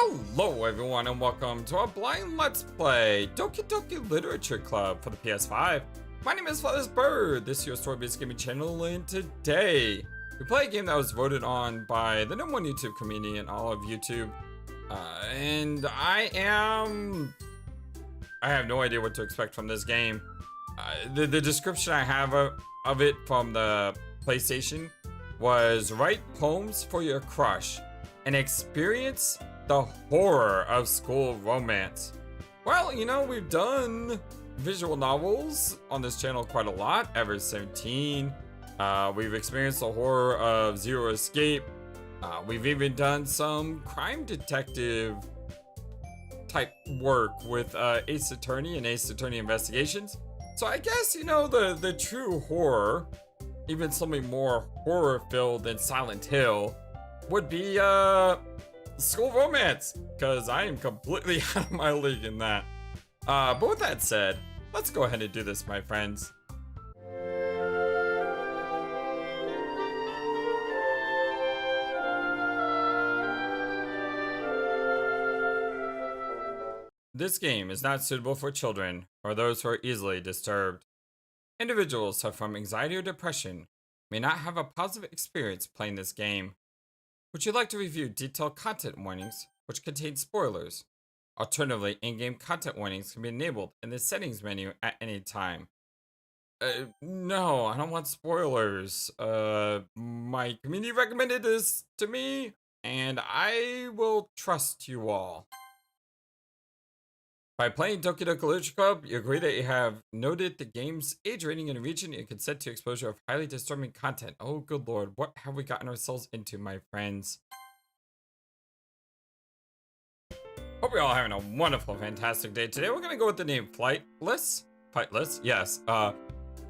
Hello everyone and welcome to our blind Let's Play Doki Doki Literature Club for the PS5. My name is FlightlessBird, this is your story-based gaming channel, and today we play a game that was voted on by the #1 YouTube community in all of YouTube. And I have no idea what to expect from this game. The description I have of it from the PlayStation was write poems for your crush and experience the horror of school romance. Well, you know, we've done visual novels on this channel quite a lot, ever 17. We've experienced the horror of Zero Escape. We've even done some crime detective type work with Ace Attorney and Ace Attorney Investigations. So I guess, you know, the true horror, even something more horror filled than Silent Hill, would be school romance, because I am completely out of my league in that. But with that said, let's go ahead and do this, my friends. This game is not suitable for children or those who are easily disturbed. Individuals suffering from anxiety or depression may not have a positive experience playing this game. Would you like to review detailed content warnings, which contain spoilers? Alternatively, in-game content warnings can be enabled in the settings menu at any time. No, I don't want spoilers. My community recommended this to me, and I will trust you all. By playing Doki Doki Literature Club, you agree that you have noted the game's age rating and region and consent to exposure of highly disturbing content. Oh, good lord, what have we gotten ourselves into, my friends? Hope you're all having a wonderful, fantastic day. Today we're gonna go with the name Flightless. Flightless, yes.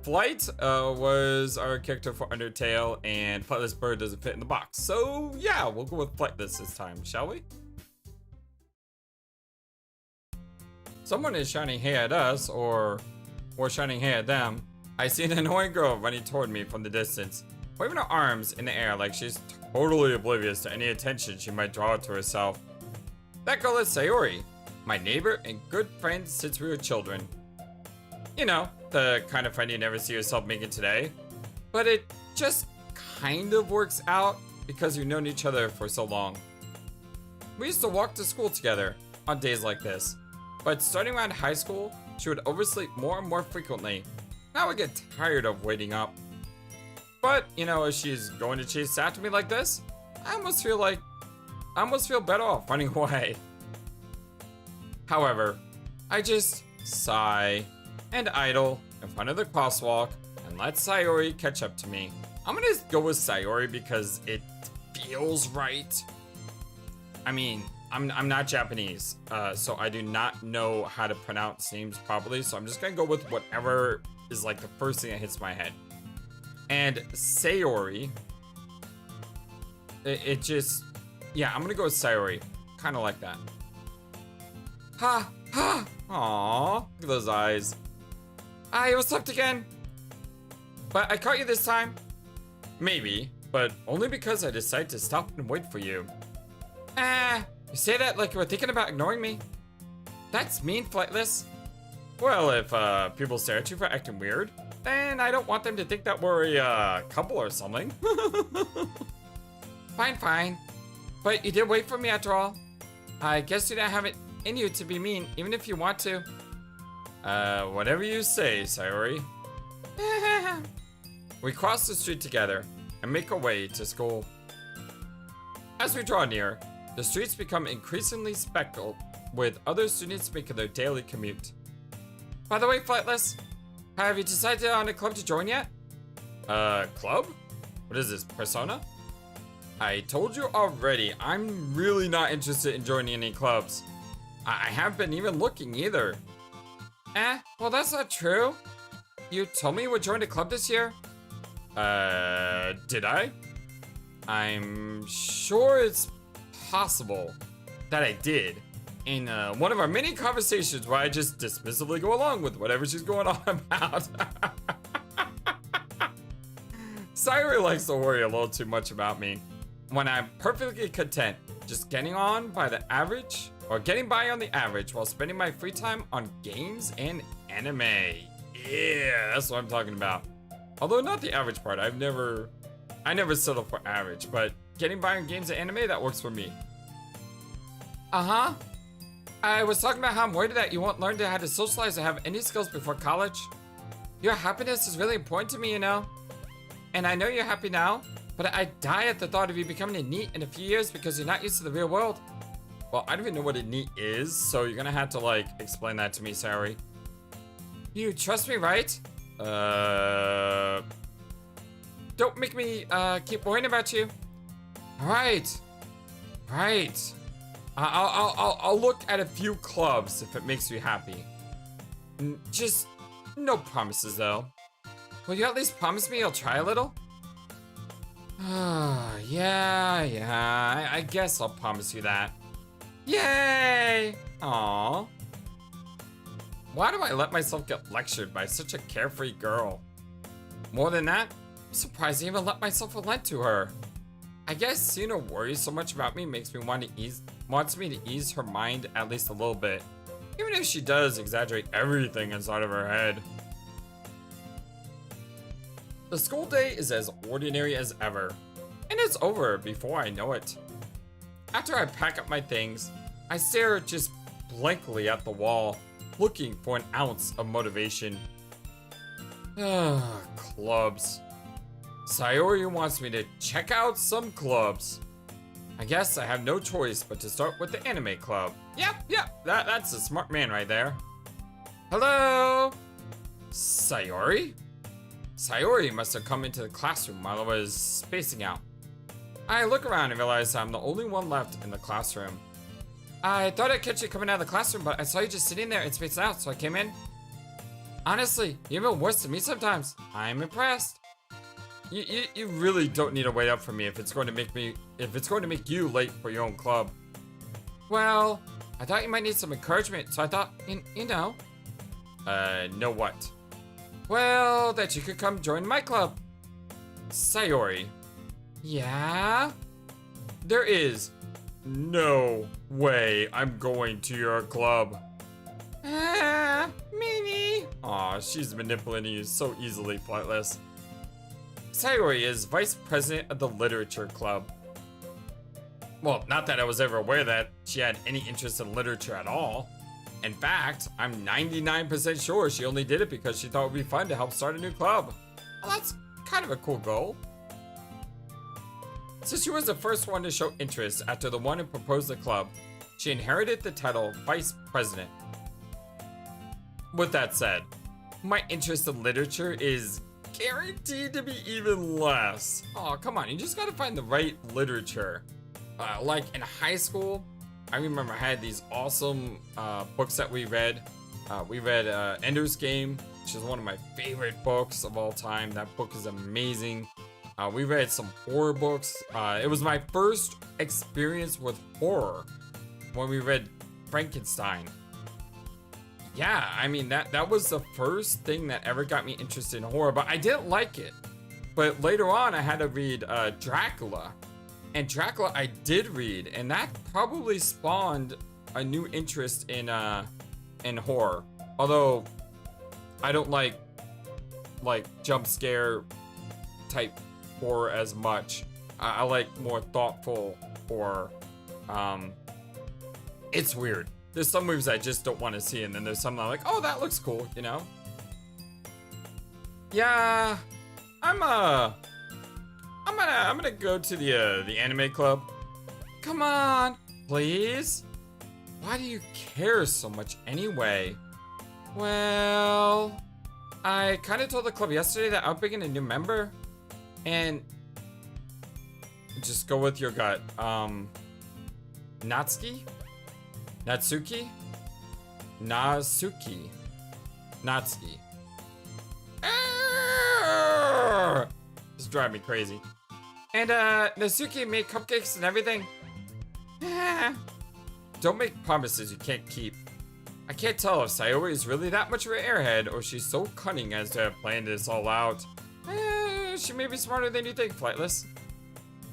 Flight was our character for Undertale, and FlightlessBird doesn't fit in the box. So yeah, we'll go with Flightless this time, shall we? Someone is shining hay at us, or we're shining hay at them. I see an annoying girl running toward me from the distance, waving her arms in the air like she's totally oblivious to any attention she might draw to herself. That girl is Sayori, my neighbor and good friend since we were children. You know, the kind of friend you never see yourself making today. But it just kind of works out because we've known each other for so long. We used to walk to school together on days like this. But starting around high school, she would oversleep more and more frequently. I would get tired of waiting up. But, you know, as she's going to chase after me like this, I almost feel better off running away. However, I just sigh and idle in front of the crosswalk and let Sayori catch up to me. I'm gonna go with Sayori because it feels right. I mean, I'm not Japanese, so I do not know how to pronounce names properly, so I'm just gonna go with whatever is like the first thing that hits my head. And Sayori, it just, yeah, I'm gonna go with Sayori, kind of like that. Ha, ha, aww, look at those eyes. I overslept again, but I caught you this time. Maybe, but only because I decided to stop and wait for you. You say that like you were thinking about ignoring me? That's mean, Flightless. Well, if people stare at you for acting weird, then I don't want them to think that we're a couple or something. Fine, fine. But you did wait for me after all. I guess you don't have it in you to be mean, even if you want to. Whatever you say, Sayori. We cross the street together and make our way to school. As we draw near, the streets become increasingly speckled with other students making their daily commute. By the way, Flightless, have you decided on a club to join yet? Club? What is this, Persona? I told you already, I'm really not interested in joining any clubs. I haven't been even looking either. Well that's not true. You told me you would join a club this year? Did I? I'm sure it's possible that I did in one of our many conversations where I just dismissively go along with whatever she's going on about. Sayori likes to worry a little too much about me when I'm perfectly content Just getting on by the average, or getting by on the average while spending my free time on games and anime. Yeah, that's what I'm talking about. Although not the average part. I never settle for average, but getting by on games and anime, that works for me. Uh-huh. I was talking about how I'm worried that you won't learn how to socialize or have any skills before college. Your happiness is really important to me, you know? And I know you're happy now, but I die at the thought of you becoming a NEET in a few years because you're not used to the real world. Well, I don't even know what a NEET is, so you're gonna have to, like, explain that to me, Sayori. You trust me, right? Don't make me, keep worrying about you. Right. Right. I'll look at a few clubs if it makes you happy. Just no promises, though. Will you at least promise me you'll try a little? Yeah, I guess I'll promise you that. Yay! Aww. Why do I let myself get lectured by such a carefree girl? More than that, I'm surprised I even let myself relent to her. I guess seeing her worry so much about me makes me wants me to ease her mind at least a little bit. Even if she does exaggerate everything inside of her head. The school day is as ordinary as ever, and it's over before I know it. After I pack up my things, I stare just blankly at the wall, looking for an ounce of motivation. Clubs. Sayori wants me to check out some clubs. I guess I have no choice but to start with the anime club. Yep, that's a smart man right there. Hello? Sayori? Sayori must have come into the classroom while I was spacing out. I look around and realize I'm the only one left in the classroom. I thought I'd catch you coming out of the classroom, but I saw you just sitting there and spacing out, so I came in. Honestly, you're even worse than me sometimes. I'm impressed. You really don't need to wait up for me if it's going to make you late for your own club. Well, I thought you might need some encouragement, so I thought, you know. Know what? Well, that you could come join my club. Sayori. Yeah? There is no way I'm going to your club. Mimi. Aw, she's manipulating you so easily, Flightless. Sayori is vice president of the Literature Club. Well, not that I was ever aware that she had any interest in literature at all. In fact, I'm 99% sure she only did it because she thought it would be fun to help start a new club. Well, that's kind of a cool goal. Since she was the first one to show interest after the one who proposed the club, she inherited the title Vice President. With that said, my interest in literature is guaranteed to be even less. Oh, come on, you just gotta find the right literature. Like in high school, I remember I had these awesome books that we read. We read Ender's Game, which is one of my favorite books of all time. That book is amazing. We read some horror books. It was my first experience with horror when we read Frankenstein. Yeah, I mean, that was the first thing that ever got me interested in horror, but I didn't like it. But later on, I had to read Dracula. And Dracula I did read, and that probably spawned a new interest in horror. Although, I don't like jump scare type horror as much. I like more thoughtful horror. It's weird. There's some movies I just don't want to see, and then there's some that I'm like, oh, that looks cool, you know? Yeah, I'm gonna go to the anime club. Come on, please. Why do you care so much anyway? Well, I kind of told the club yesterday that I'm bringing a new member, and just go with your gut. Natsuki? Natsuki? Natsuki. This is driving me crazy. And Natsuki made cupcakes and everything. Don't make promises you can't keep. I can't tell if Sayori is really that much of an airhead or she's so cunning as to have planned this all out. She may be smarter than you think, Flightless.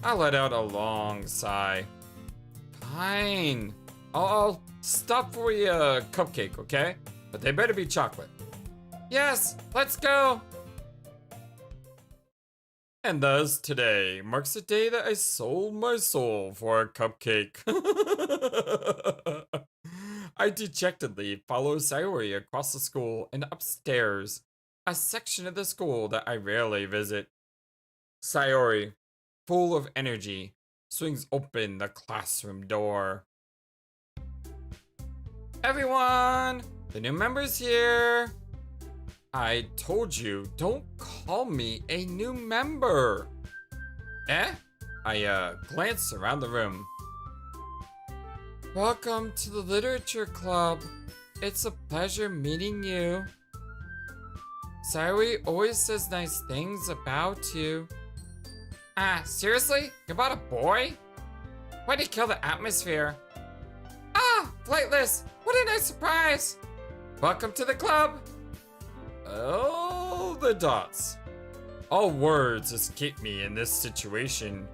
I let out a long sigh. Fine. I'll stop for you a cupcake, okay? But they better be chocolate. Yes, let's go. And thus today marks the day that I sold my soul for a cupcake. I dejectedly follow Sayori across the school and upstairs, a section of the school that I rarely visit. Sayori, full of energy, swings open the classroom door. Everyone, the new member's here. I told you, don't call me a new member. Eh? I glanced around the room. Welcome to the Literature Club. It's a pleasure meeting you. Sayori always says nice things about you. Seriously? You about a boy? Why'd he kill the atmosphere? Ah, Flightless! What a nice surprise! Welcome to the club! Oh, the dots. All words escape me in this situation.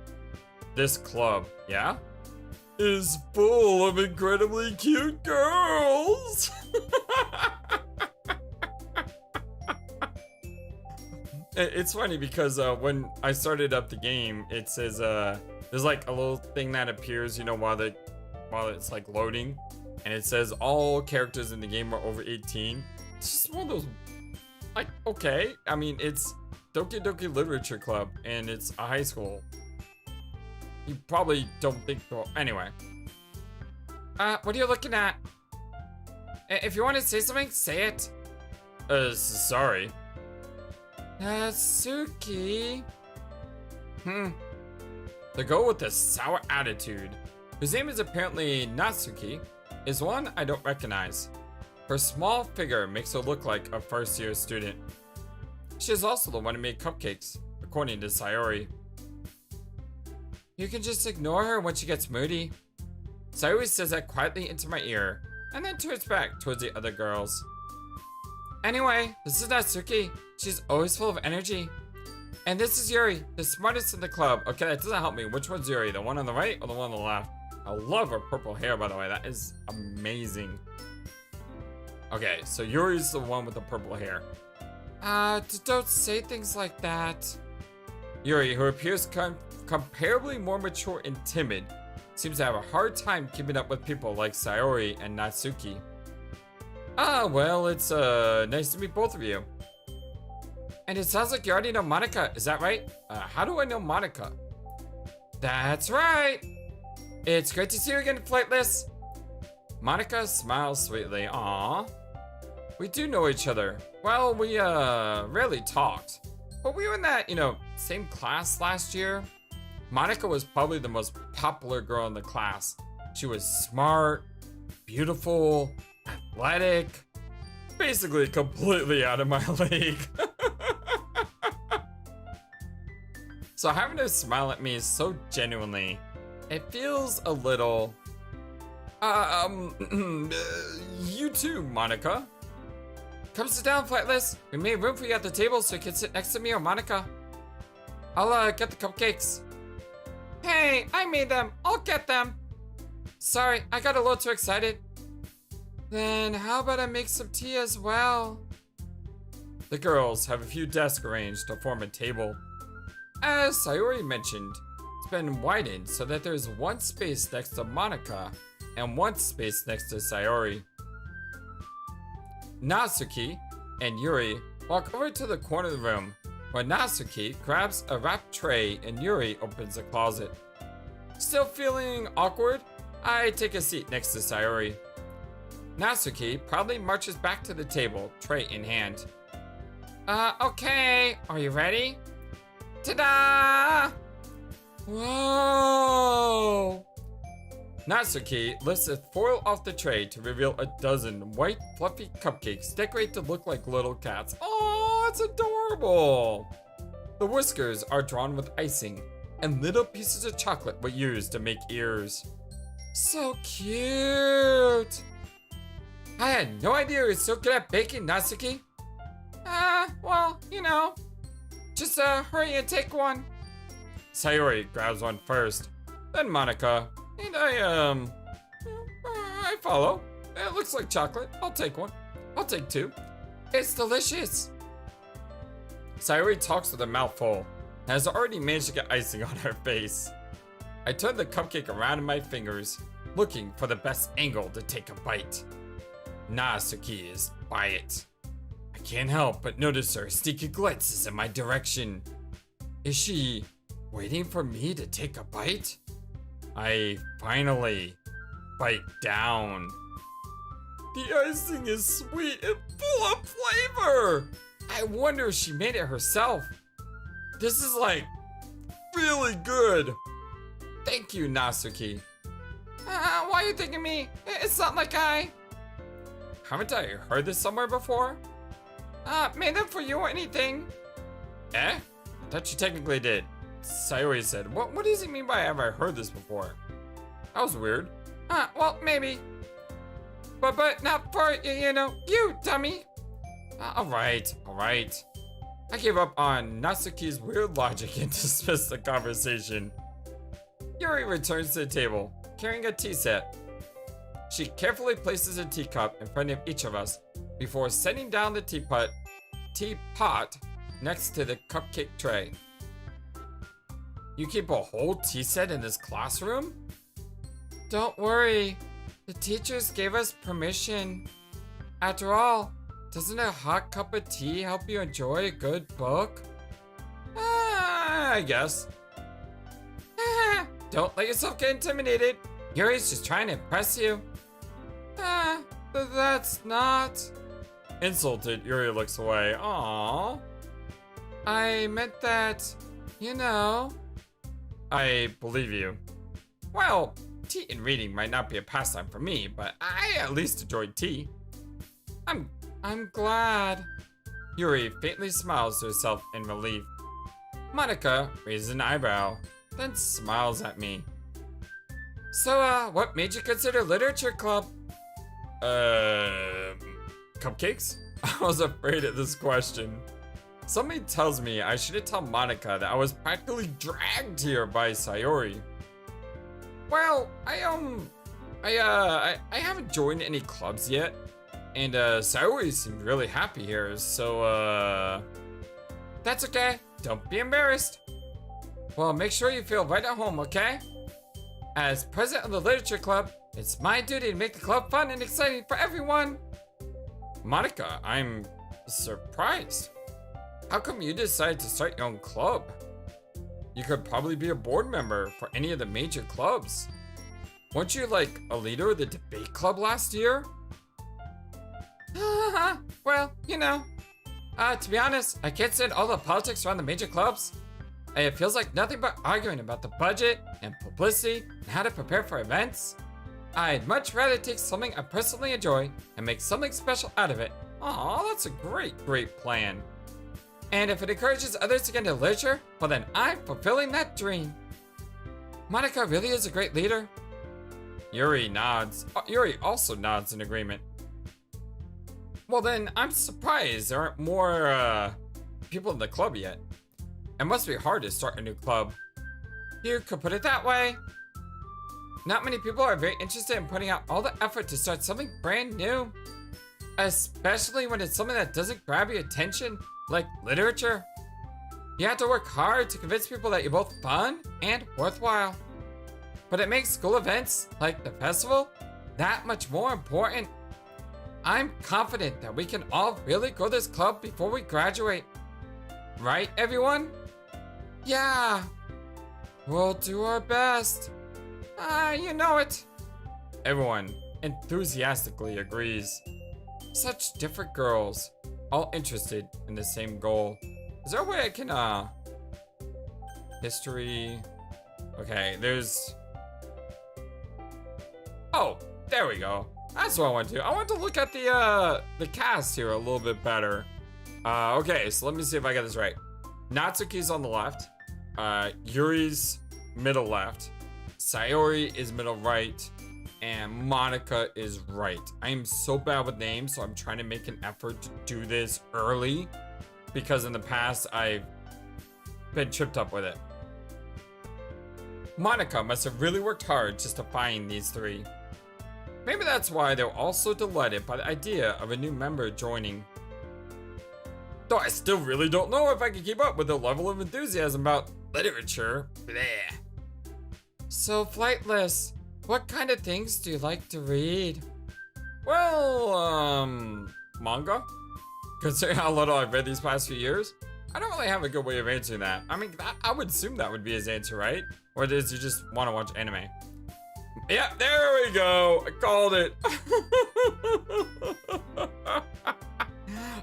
This club, yeah? Is full of incredibly cute girls! It's funny because when I started up the game, it says there's like a little thing that appears, you know, while it's like loading, and it says all characters in the game are over 18. It's just one of those, like, okay, I mean, it's Doki Doki Literature Club, and it's a high school. You probably don't think, well, anyway. What are you looking at? If you want to say something, say it. Sorry. Natsuki. The girl with the sour attitude, whose name is apparently Natsuki, is one I don't recognize. Her small figure makes her look like a first-year student. She is also the one who made cupcakes, according to Sayori. You can just ignore her when she gets moody. Sayori says that quietly into my ear, and then turns back towards the other girls. Anyway, this is Natsuki. She's always full of energy. And this is Yuri, the smartest in the club. Okay, that doesn't help me. Which one's Yuri? The one on the right or the one on the left? I love her purple hair, by the way. That is amazing. Okay, so Yuri's the one with the purple hair. Don't say things like that. Yuri, who appears comparably more mature and timid, seems to have a hard time keeping up with people like Sayori and Natsuki. Well, it's nice to meet both of you. And it sounds like you already know Monika, is that right? How do I know Monika? That's right! It's great to see you again, Flightless. Monika smiles sweetly. Aww. We do know each other. Well, we rarely talked. But we were in that, same class last year. Monika was probably the most popular girl in the class. She was smart, beautiful, athletic, basically completely out of my league. So having her smile at me so genuinely, it feels a little, you too, Monika. Come sit down, Flightless. We made room for you at the table so you can sit next to me or Monika. I'll get the cupcakes. Hey, I made them. I'll get them. Sorry, I got a little too excited. Then how about I make some tea as well? The girls have a few desks arranged to form a table. As Sayori mentioned, it's been widened so that there's one space next to Monika and one space next to Sayori. Natsuki and Yuri walk over to the corner of the room where Natsuki grabs a wrapped tray and Yuri opens the closet. Still feeling awkward, I take a seat next to Sayori. Natsuki proudly marches back to the table, tray in hand. Okay, are you ready? Ta-da! Whoa! Natsuki lifts the foil off the tray to reveal a dozen white, fluffy cupcakes decorated to look like little cats. Oh, it's adorable! The whiskers are drawn with icing, and little pieces of chocolate were used to make ears. So cute! I had no idea you were so good at baking, Natsuki. Well, just hurry and take one. Sayori grabs one first, then Monika, And I follow. It looks like chocolate. I'll take one. I'll take two. It's delicious. Sayori talks with a mouth full and has already managed to get icing on her face. I turn the cupcake around in my fingers, looking for the best angle to take a bite. Natsuki is by it. I can't help but notice her sneaky glances in my direction. Is she waiting for me to take a bite? I finally bite down. The icing is sweet and full of flavor. I wonder if she made it herself. This is like really good. Thank you, Natsuki. Why are you thanking me? It's not like haven't I heard this somewhere before? Made them for you or anything. Eh? I thought you technically did. Sayori said, what does he mean by have I heard this before? That was weird. Well, maybe. But not for, you, dummy. Alright. I gave up on Natsuki's weird logic and dismissed the conversation. Yuri returns to the table, carrying a tea set. She carefully places a teacup in front of each of us before setting down the teapot next to the cupcake tray. You keep a whole tea set in this classroom? Don't worry, the teachers gave us permission. After all, doesn't a hot cup of tea help you enjoy a good book? I guess. Don't let yourself get intimidated. Yuri's just trying to impress you. That's not. Insulted, Yuri looks away. Aww. I meant that, I believe you. Well, tea and reading might not be a pastime for me, but I at least enjoyed tea. I'm glad. Yuri faintly smiles to herself in relief. Monika raises an eyebrow, then smiles at me. So, what made you consider literature club? Cupcakes? I was afraid of this question. Something tells me I shouldn't tell Monika that I was practically dragged here by Sayori. Well, I haven't joined any clubs yet, and Sayori seemed really happy here, so that's okay. Don't be embarrassed. Well, make sure you feel right at home, okay? As president of the literature club, it's my duty to make the club fun and exciting for everyone. Monika, I'm surprised. How come you decided to start your own club? You could probably be a board member for any of the major clubs. Weren't you like a leader of the debate club last year? Well, to be honest, I can't stand all the politics around the major clubs. It feels like nothing but arguing about the budget and publicity and how to prepare for events. I'd much rather take something I personally enjoy and make something special out of it. Aw, that's a great plan. And if it encourages others to get into literature, well then I'm fulfilling that dream. Monika really is a great leader. Yuri nods. Yuri also nods in agreement. Well then, I'm surprised there aren't more people in the club yet. It must be hard to start a new club. You could put it that way. Not many people are very interested in putting out all the effort to start something brand new. Especially when it's something that doesn't grab your attention, like literature. You have to work hard to convince people that you're both fun and worthwhile. But it makes school events, like the festival, that much more important. I'm confident that we can all really grow this club before we graduate. Right, everyone? Yeah. We'll do our best. You know it. Everyone enthusiastically agrees. Such different girls, all interested in the same goal. Is there a way I can, history? Okay, there's... Oh, there we go. That's what I want to do. I want to look at the cast here a little bit better. Okay, so let me see if I got this right. Natsuki's on the left. Yuri's middle left. Sayori is middle right. And Monika is right. I am so bad with names, so I'm trying to make an effort to do this early. Because in the past, I've been tripped up with it. Monika must have really worked hard just to find these three. Maybe that's why they're all so delighted by the idea of a new member joining. Though I still really don't know if I can keep up with the level of enthusiasm about literature. Bleh. So, Flightless, what kind of things do you like to read? Well, manga? Considering how little I've read these past few years, I don't really have a good way of answering that. I mean, I would assume that would be his answer, right? Or does he just want to watch anime? Yeah, there we go. I called it.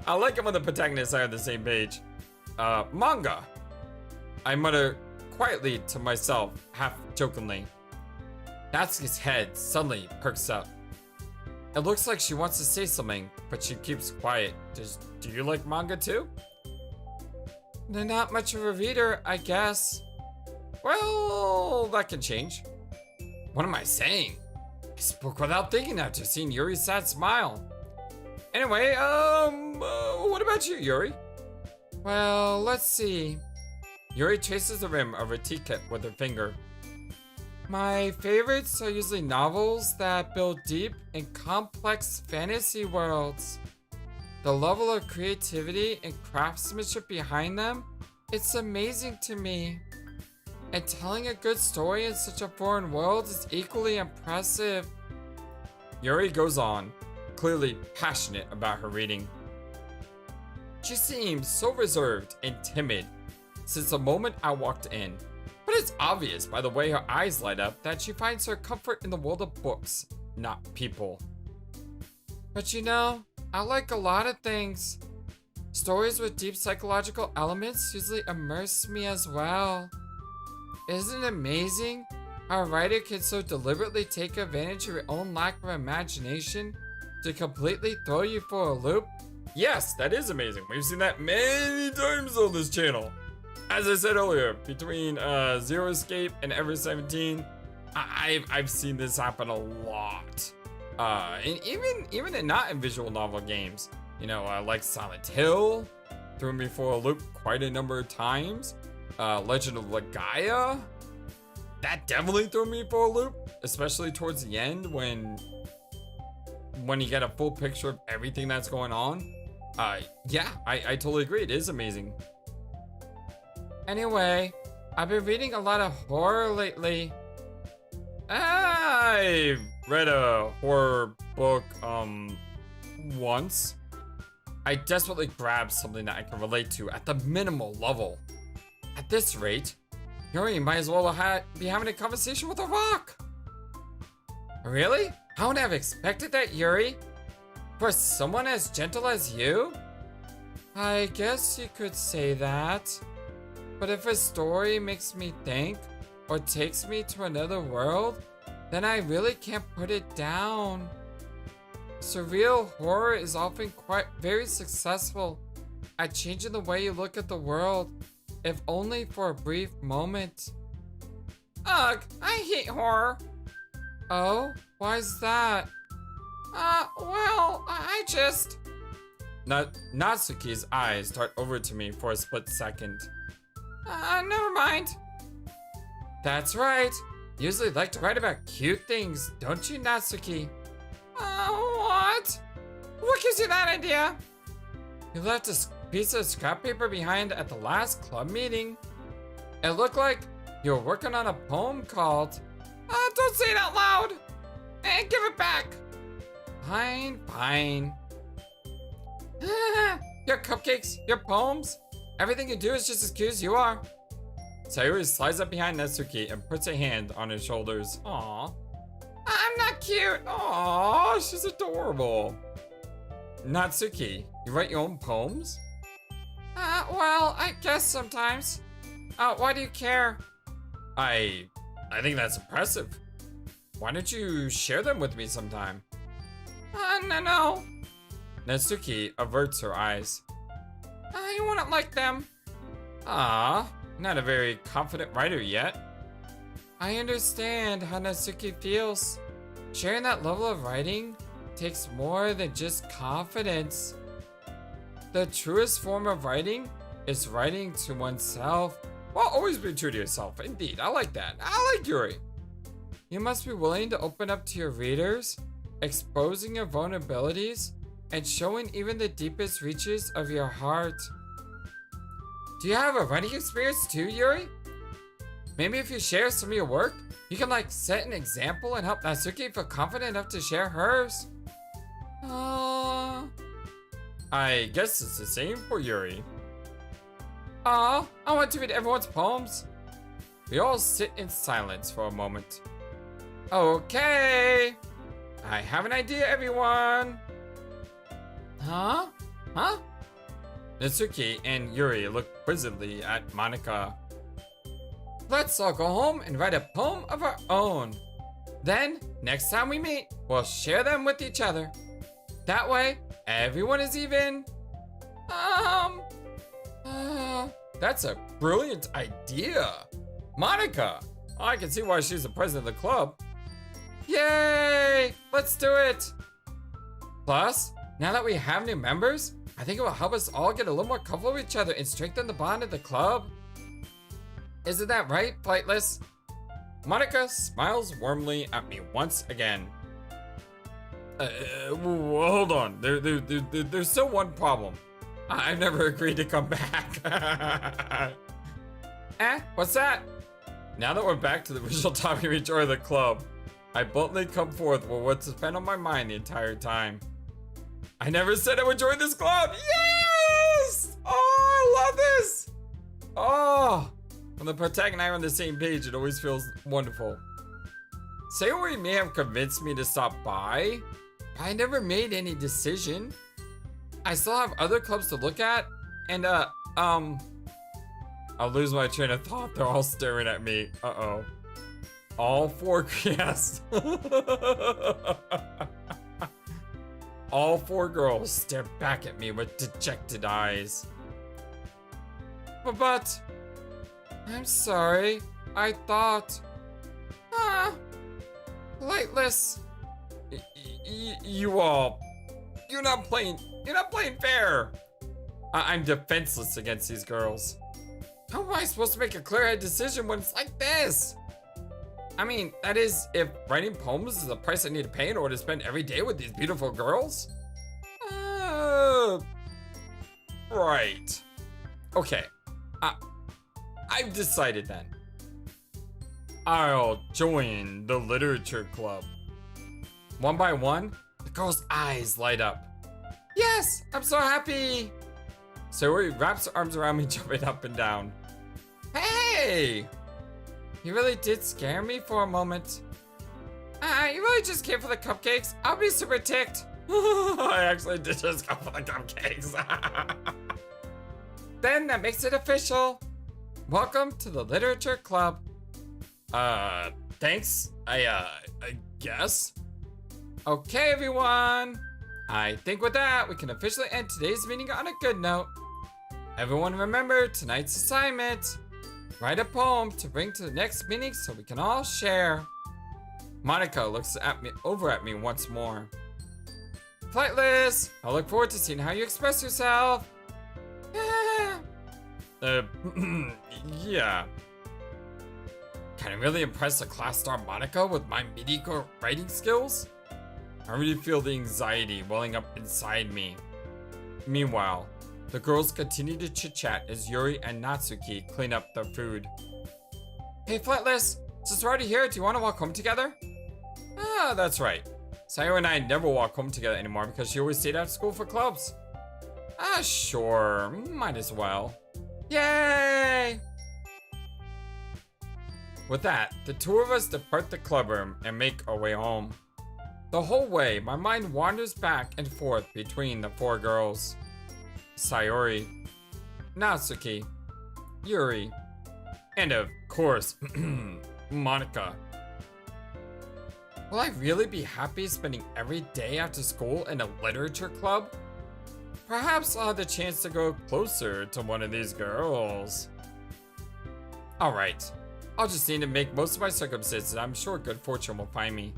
I like it when the protagonists are on the same page. Manga. I mutter quietly to myself, half jokingly. Natsuki's head suddenly perks up. It looks like she wants to say something, but she keeps quiet. Do you like manga too? They're not much of a reader, I guess. Well, that can change. What am I saying? I spoke without thinking after seeing Yuri's sad smile. Anyway, what about you, Yuri? Well, let's see. Yuri traces the rim of her teacup with her finger. My favorites are usually novels that build deep and complex fantasy worlds. The level of creativity and craftsmanship behind them, it's amazing to me. And telling a good story in such a foreign world is equally impressive. Yuri goes on, clearly passionate about her reading. She seems so reserved and timid since the moment I walked in. But it's obvious by the way her eyes light up that she finds her comfort in the world of books, not people. But you know, I like a lot of things. Stories with deep psychological elements usually immerse me as well. Isn't it amazing how a writer can so deliberately take advantage of your own lack of imagination to completely throw you for a loop? Yes, that is amazing. We've seen that many times on this channel. As I said earlier, between Zero Escape and Ever 17, I've seen this happen a lot. And even in not in visual novel games, you know, like Silent Hill, threw me for a loop quite a number of times. Legend of Legaia, that definitely threw me for a loop, especially towards the end when you get a full picture of everything that's going on. Yeah, I totally agree. It is amazing. Anyway, I've been reading a lot of horror lately. I've read a horror book, once. I desperately grabbed something that I can relate to at the minimal level. At this rate, Yuri might as well be having a conversation with a rock. Really? I wouldn't have expected that, Yuri. For someone as gentle as you? I guess you could say that. But if a story makes me think, or takes me to another world, then I really can't put it down. Surreal horror is often very successful at changing the way you look at the world, if only for a brief moment. Ugh, I hate horror. Oh, why's that? Well, I just... Natsuki's eyes dart over to me for a split second. Never mind. That's right. You usually like to write about cute things, don't you, Natsuki? What? What gives you that idea? You left a piece of scrap paper behind at the last club meeting. It looked like you were working on a poem called... don't say it out loud! And give it back! Fine, fine. Your cupcakes, your poems, everything you do is just as cute as you are. Sayori slides up behind Natsuki and puts a hand on his shoulders. Aww. I'm not cute. Aww, she's adorable. Natsuki, you write your own poems? Well, I guess sometimes. Why do you care? I think that's impressive. Why don't you share them with me sometime? No. Natsuki averts her eyes. You wouldn't like them. Not a very confident writer yet. I understand how Natsuki feels. Sharing that level of writing takes more than just confidence. The truest form of writing is writing to oneself Well, always be true to yourself. Indeed, I like that. I like Yuri. You must be willing to open up to your readers, exposing your vulnerabilities, and showing even the deepest reaches of your heart. Do you have a writing experience too, Yuri? Maybe if you share some of your work, you can like set an example and help Natsuki feel confident enough to share hers. I guess it's the same for Yuri. I want to read everyone's poems. We all sit in silence for a moment. Okay. I have an idea, everyone. Huh? Natsuki and Yuri look quizzically at Monika. Let's all go home and write a poem of our own. Then, next time we meet, we'll share them with each other. That way, everyone is even. That's a brilliant idea. Monika! I can see why she's the president of the club. Yay! Let's do it! Plus, now that we have new members, I think it will help us all get a little more comfortable with each other and strengthen the bond of the club. Isn't that right, Flightless? Monika smiles warmly at me once again. Hold on. There's still one problem. I've never agreed to come back. What's that? Now that we're back to the original topic of joy of the club, I bluntly come forth with what's been on my mind the entire time. I never said I would join this club. Yes! Oh, I love this. Oh, when the protagonist and I are on the same page, it always feels wonderful. Sayori may have convinced me to stop by, but I never made any decision. I still have other clubs to look at, and I'll lose my train of thought. They're all staring at me. Uh-oh. All four, yes. All four girls stare back at me with dejected eyes. But, I'm sorry. I thought, Flightless. You're not playing fair. I'm defenseless against these girls. How am I supposed to make a clear-headed decision when it's like this? I mean, that is, if writing poems is the price I need to pay in order to spend every day with these beautiful girls? Right. Okay. I've decided then. I'll join the literature club. One by one, the girl's eyes light up. Yes, I'm so happy. Sayori wraps her arms around me, jumping up and down. Hey! You really did scare me for a moment. You really just came for the cupcakes? I'll be super ticked. I actually did just come for the cupcakes. Then that makes it official. Welcome to the literature club. Thanks. I guess. Okay, everyone. I think with that, we can officially end today's meeting on a good note. Everyone remember tonight's assignment. Write a poem to bring to the next meeting so we can all share. Monika looks over at me once more. Flightless, I look forward to seeing how you express yourself. Yeah. Can I really impress a class star Monika with my mediocre writing skills? I really feel the anxiety welling up inside me. Meanwhile, the girls continue to chit-chat as Yuri and Natsuki clean up their food. Hey Flightless, since we're already here, do you want to walk home together? That's right. Sayori and I never walk home together anymore because she always stayed out of school for clubs. Sure, might as well. Yay! With that, the two of us depart the club room and make our way home. The whole way, my mind wanders back and forth between the four girls. Sayori, Natsuki, Yuri, and of course, Monika. Will I really be happy spending every day after school in a literature club? Perhaps I'll have the chance to go closer to one of these girls. Alright, I'll just need to make most of my circumstances. I'm sure good fortune will find me.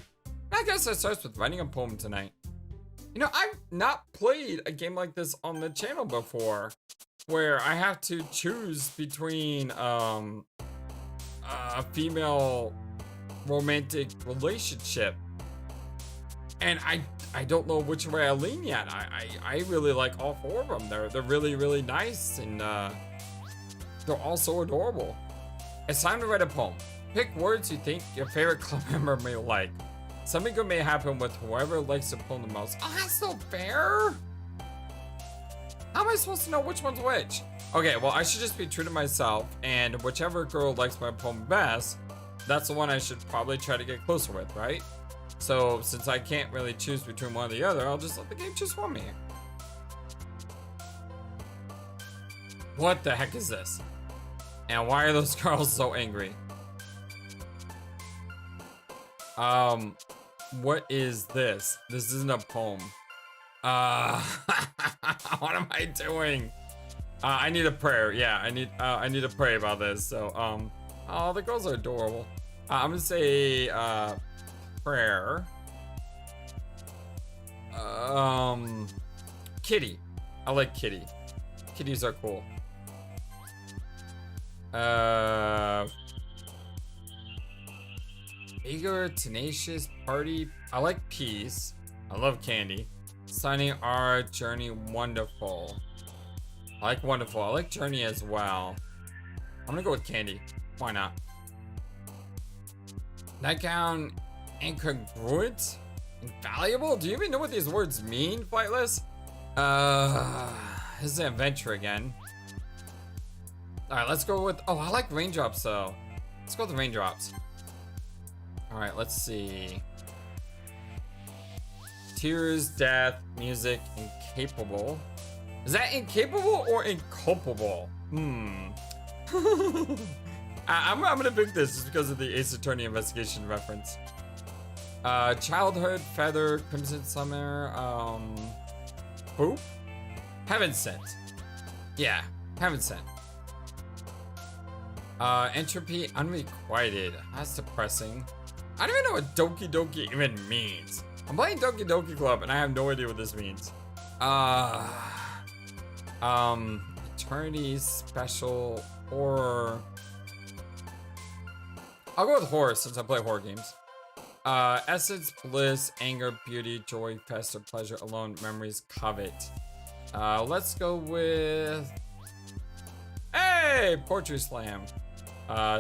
I guess I start with writing a poem tonight. You know, I've not played a game like this on the channel before. where I have to choose between a female romantic relationship, and I don't know which way I lean yet. I really like all four of them. They're really nice, and they're all so adorable. It's time to write a poem. Pick words you think your favorite club member may like. Something good may happen with whoever likes the poem the most. Oh, that's so fair. How am I supposed to know which one's which? Okay, well, I should just be true to myself, and whichever girl likes my poem best, that's the one I should probably try to get closer with, right? So, since I can't really choose between one or the other, I'll just let the game choose for me. What the heck is this? And why are those girls so angry? What is this? This isn't a poem. What am I doing? I need a prayer. Yeah, I need to pray about this. So, oh, the girls are adorable. I'm gonna say, prayer. Kitty. I like kitty. Kitties are cool. Eager, tenacious, party. I like peace. I love candy. Sunny, our journey, wonderful. I like wonderful. I like journey as well. I'm gonna go with candy. Why not? Nightgown, incongruent, invaluable. Do you even know what these words mean, Flightless? This is an adventure again. All right, let's go with. Oh, I like raindrops though. Let's go with the raindrops. All right, let's see. Tears, death, music, incapable. Is that incapable or inculpable? I'm gonna pick this just because of the Ace Attorney investigation reference. Childhood, feather, crimson summer, poop? Heaven sent. Yeah, heaven sent. Entropy, unrequited. That's depressing. I don't even know what Doki Doki even means. I'm playing Doki Doki Club and I have no idea what this means. Eternity, special, horror. I'll go with horror since I play horror games. Essence, bliss, anger, beauty, joy, fester, pleasure, alone, memories, covet. Let's go with... Hey! Poetry slam.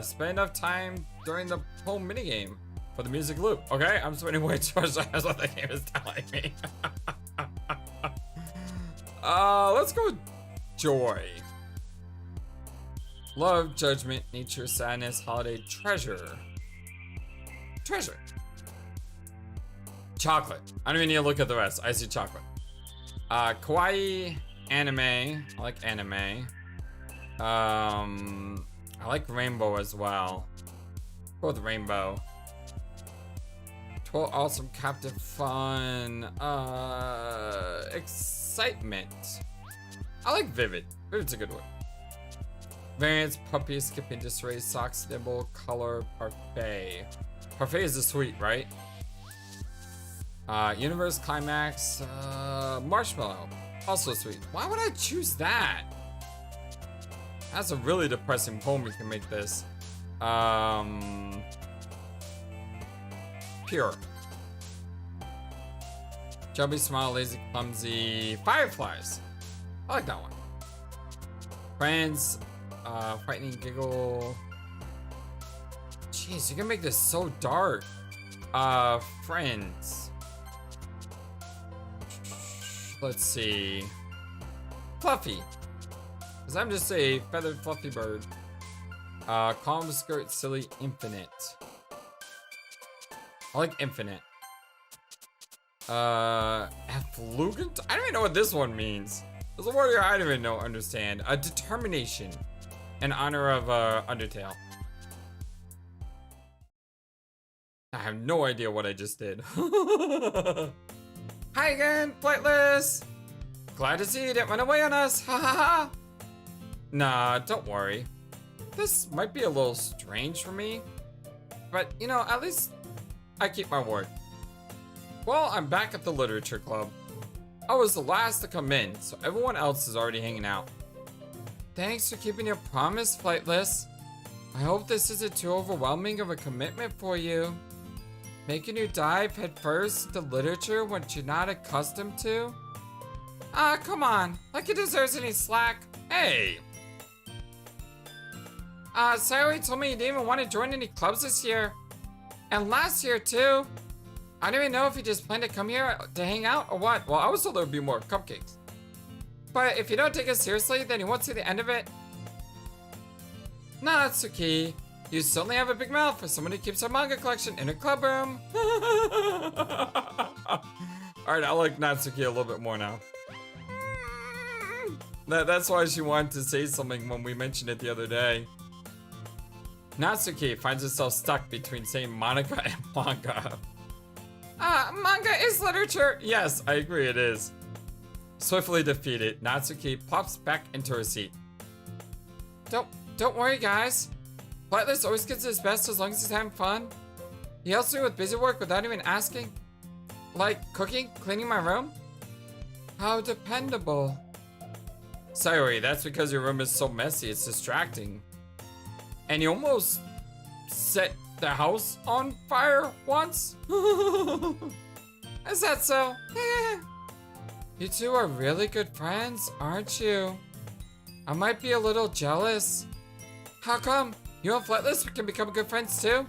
Spend enough time during the poem minigame for the music loop. Okay, I'm spending way too much time. That's what the game is telling me. Let's go with joy. Love, judgment, nature, sadness, holiday, treasure. Treasure. Chocolate. I don't even need to look at the rest. I see chocolate. Kawaii, anime. I like anime. I like rainbow as well. Go with rainbow. 12 awesome, captive, fun. Excitement. I like vivid. Vivid's a good one. Variants, puppy, skipping, disarray, socks, nibble, color, parfait. Parfait is the sweet, right? Universe, climax, marshmallow. Also sweet. Why would I choose that? That's a really depressing poem. We can make this. Pure. Chubby, smile, lazy, clumsy. Fireflies. I like that one. Friends. Frightening, giggle. Jeez, you can make this so dark. Friends. Let's see. Fluffy. Because I'm just a feathered fluffy bird. Calm, skirt, silly, infinite. I like infinite. Effulgent? I don't even know what this one means. There's a word here I don't even know, understand. Determination. In honor of, Undertale. I have no idea what I just did. Hi again, Flightless! Glad to see you didn't run away on us, ha ha ha! Nah, don't worry. This might be a little strange for me, but you know, at least I keep my word. Well, I'm back at the literature club. I was the last to come in, so everyone else is already hanging out. Thanks for keeping your promise, Flightless. I hope this isn't too overwhelming of a commitment for you. Making you dive headfirst into literature when you're not accustomed to? Ah, come on. Like it deserves any slack. Hey! Sayori told me you didn't even want to join any clubs this year. And last year, too. I don't even know if you just planned to come here to hang out or what. Well, I was told there would be more cupcakes. But if you don't take it seriously, then you won't see the end of it. Natsuki, you certainly have a big mouth for someone who keeps her manga collection in her club room. Alright, I like Natsuki a little bit more now. That's why she wanted to say something when we mentioned it the other day. Natsuki finds herself stuck between saying Monika and manga. Manga is literature. Yes, I agree it is. Swiftly defeated, Natsuki pops back into her seat. Don't worry, guys. Flightless always gets his best as long as he's having fun. He helps me with busy work without even asking. Like cooking, cleaning my room. How dependable. Sayori, that's because your room is so messy, it's distracting. And you almost set the house on fire once? Is that so? You two are really good friends, aren't you? I might be a little jealous. How come? You and Flightless can become good friends too?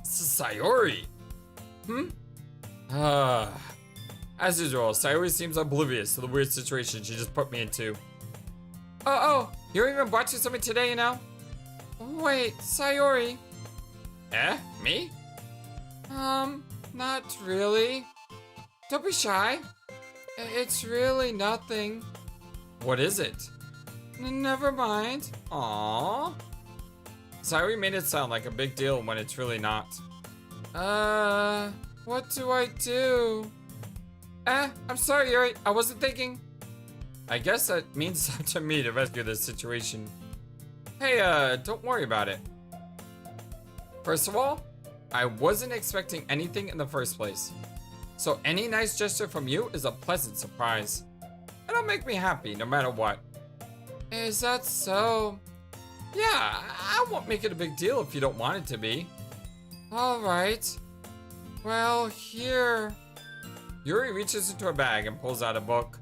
Sayori. As usual, Sayori seems oblivious to the weird situation she just put me into. Oh, you even brought you something today, you know? Wait, Sayori. Me? Not really. Don't be shy. It's really nothing. What is it? Never mind. Aww. Sayori made it sound like a big deal when it's really not. What do I do? I'm sorry, Yuri. I wasn't thinking. I guess that means it's up to me to rescue this situation. Hey, don't worry about it. First of all, I wasn't expecting anything in the first place. So any nice gesture from you is a pleasant surprise. It'll make me happy no matter what. Is that so? Yeah, I won't make it a big deal if you don't want it to be. Alright. Well, here. Yuri reaches into her bag and pulls out a book.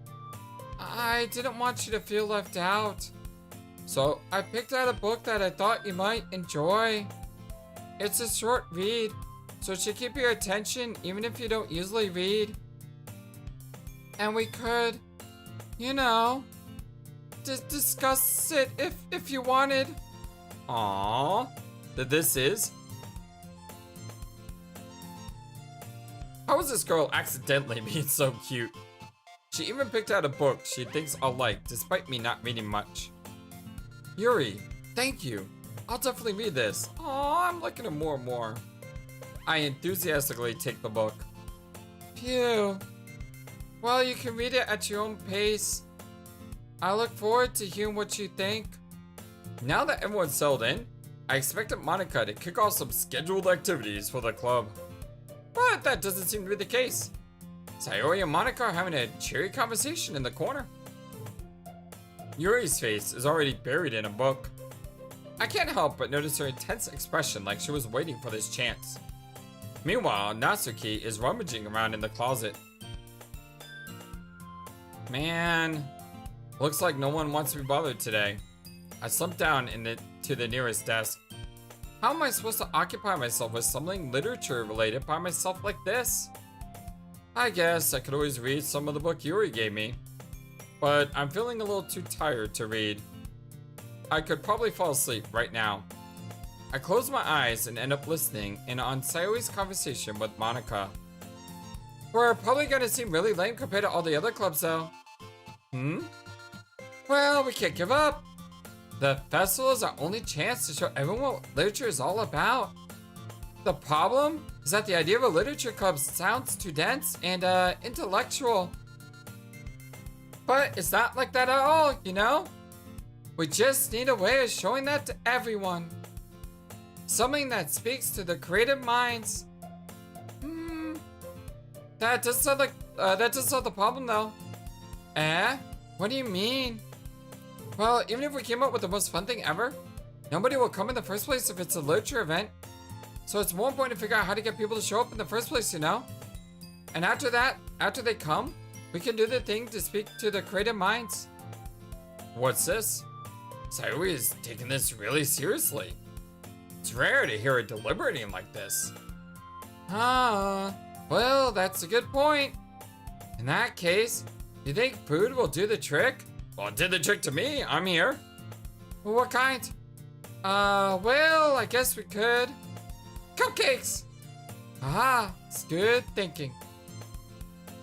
I didn't want you to feel left out. So I picked out a book that I thought you might enjoy. It's a short read, so it should keep your attention even if you don't usually read. And we could, you know, discuss it if you wanted. Aww. This is? How is this girl accidentally being so cute? She even picked out a book she thinks I'll like, despite me not reading much. Yuri, thank you. I'll definitely read this. Aw, I'm liking it more and more. I enthusiastically take the book. Phew. Well, you can read it at your own pace. I look forward to hearing what you think. Now that everyone's settled in, I expected Monika to kick off some scheduled activities for the club. But that doesn't seem to be the case. Sayori and Monika are having a cheery conversation in the corner. Yuri's face is already buried in a book. I can't help but notice her intense expression like she was waiting for this chance. Meanwhile, Natsuki is rummaging around in the closet. Man, looks like no one wants to be bothered today. I slumped down to the nearest desk. How am I supposed to occupy myself with something literature related by myself like this? I guess I could always read some of the book Yuri gave me, but I'm feeling a little too tired to read. I could probably fall asleep right now. I close my eyes and end up listening in on Sayori's conversation with Monika. We're probably gonna seem really lame compared to all the other clubs though. Well, we can't give up. The festival is our only chance to show everyone what literature is all about. The problem is that the idea of a literature club sounds too dense and intellectual. But it's not like that at all, you know? We just need a way of showing that to everyone. Something that speaks to the creative minds. That doesn't solve the problem though. What do you mean? Well, even if we came up with the most fun thing ever, nobody will come in the first place if it's a literature event. So it's more important to figure out how to get people to show up in the first place, you know? And after that, after they come, we can do the thing to speak to their creative minds. What's this? Sayori is taking this really seriously. It's rare to hear her deliberating like this. Ah, well, that's a good point. In that case, you think food will do the trick? Well, it did the trick to me. I'm here. Well, what kind? Well, I guess we could. Cupcakes! Ah, it's good thinking.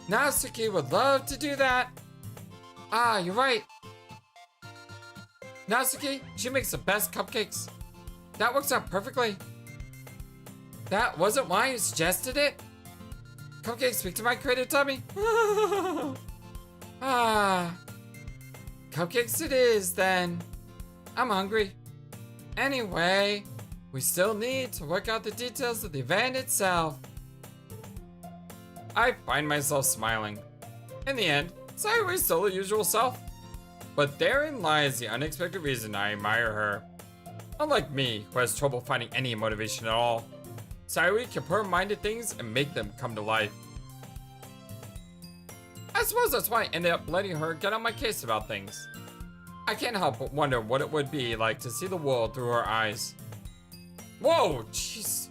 Natsuki would love to do that. Ah, you're right. Natsuki, she makes the best cupcakes. That works out perfectly. That wasn't why you suggested it? Cupcakes speak to my creative tummy. Ah. Cupcakes it is, then. I'm hungry. Anyway, we still need to work out the details of the event itself. I find myself smiling. In the end, Sayori is still the usual self. But therein lies the unexpected reason I admire her. Unlike me, who has trouble finding any motivation at all, Sayori can put her mind to things and make them come to life. I suppose that's why I ended up letting her get on my case about things. I can't help but wonder what it would be like to see the world through her eyes. Whoa, jeez.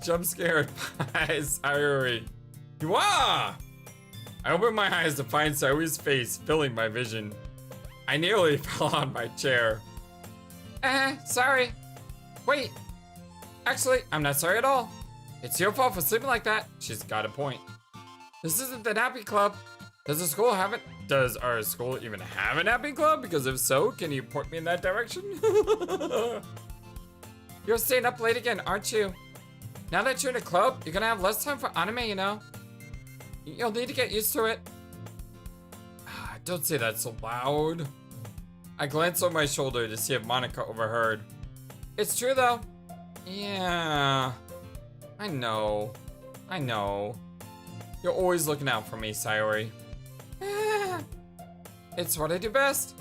Jump scared by Sayori. Wah! I opened my eyes to find Sayori's face filling my vision. I nearly fell on my chair. Sorry. Wait. Actually, I'm not sorry at all. It's your fault for sleeping like that. She's got a point. This isn't the nappy club. Does our school even have a nappy club? Because if so, can you point me in that direction? You're staying up late again, aren't you? Now that you're in a club, you're gonna have less time for anime, you know? You'll need to get used to it. Don't say that so loud. I glanced over my shoulder to see if Monika overheard. It's true though. Yeah. I know. You're always looking out for me, Sayori. It's what I do best.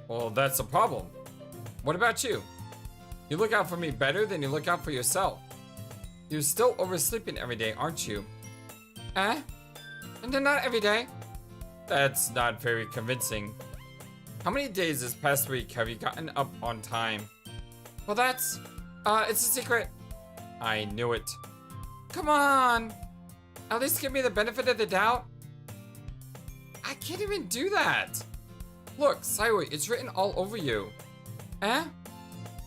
Well, that's a problem. What about you? You look out for me better than you look out for yourself. You're still oversleeping every day, aren't you? And then not every day. That's not very convincing. How many days this past week have you gotten up on time? Well, it's a secret. I knew it. Come on. At least give me the benefit of the doubt. I can't even do that. Look, Sayori, it's written all over you.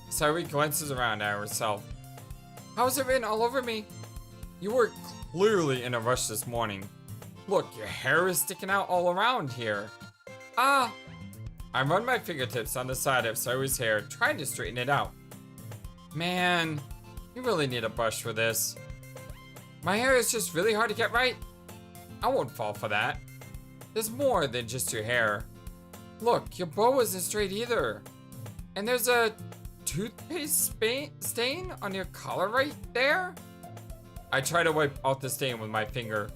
Sayori glances around at herself. How is it written all over me? You were clearly in a rush this morning. Look, your hair is sticking out all around here. I run my fingertips on the side of Sayori's hair, trying to straighten it out. Man, you really need a brush for this. My hair is just really hard to get right. I won't fall for that. There's more than just your hair. Look, your bow isn't straight either. And there's a toothpaste stain on your collar right there. I try to wipe off the stain with my finger.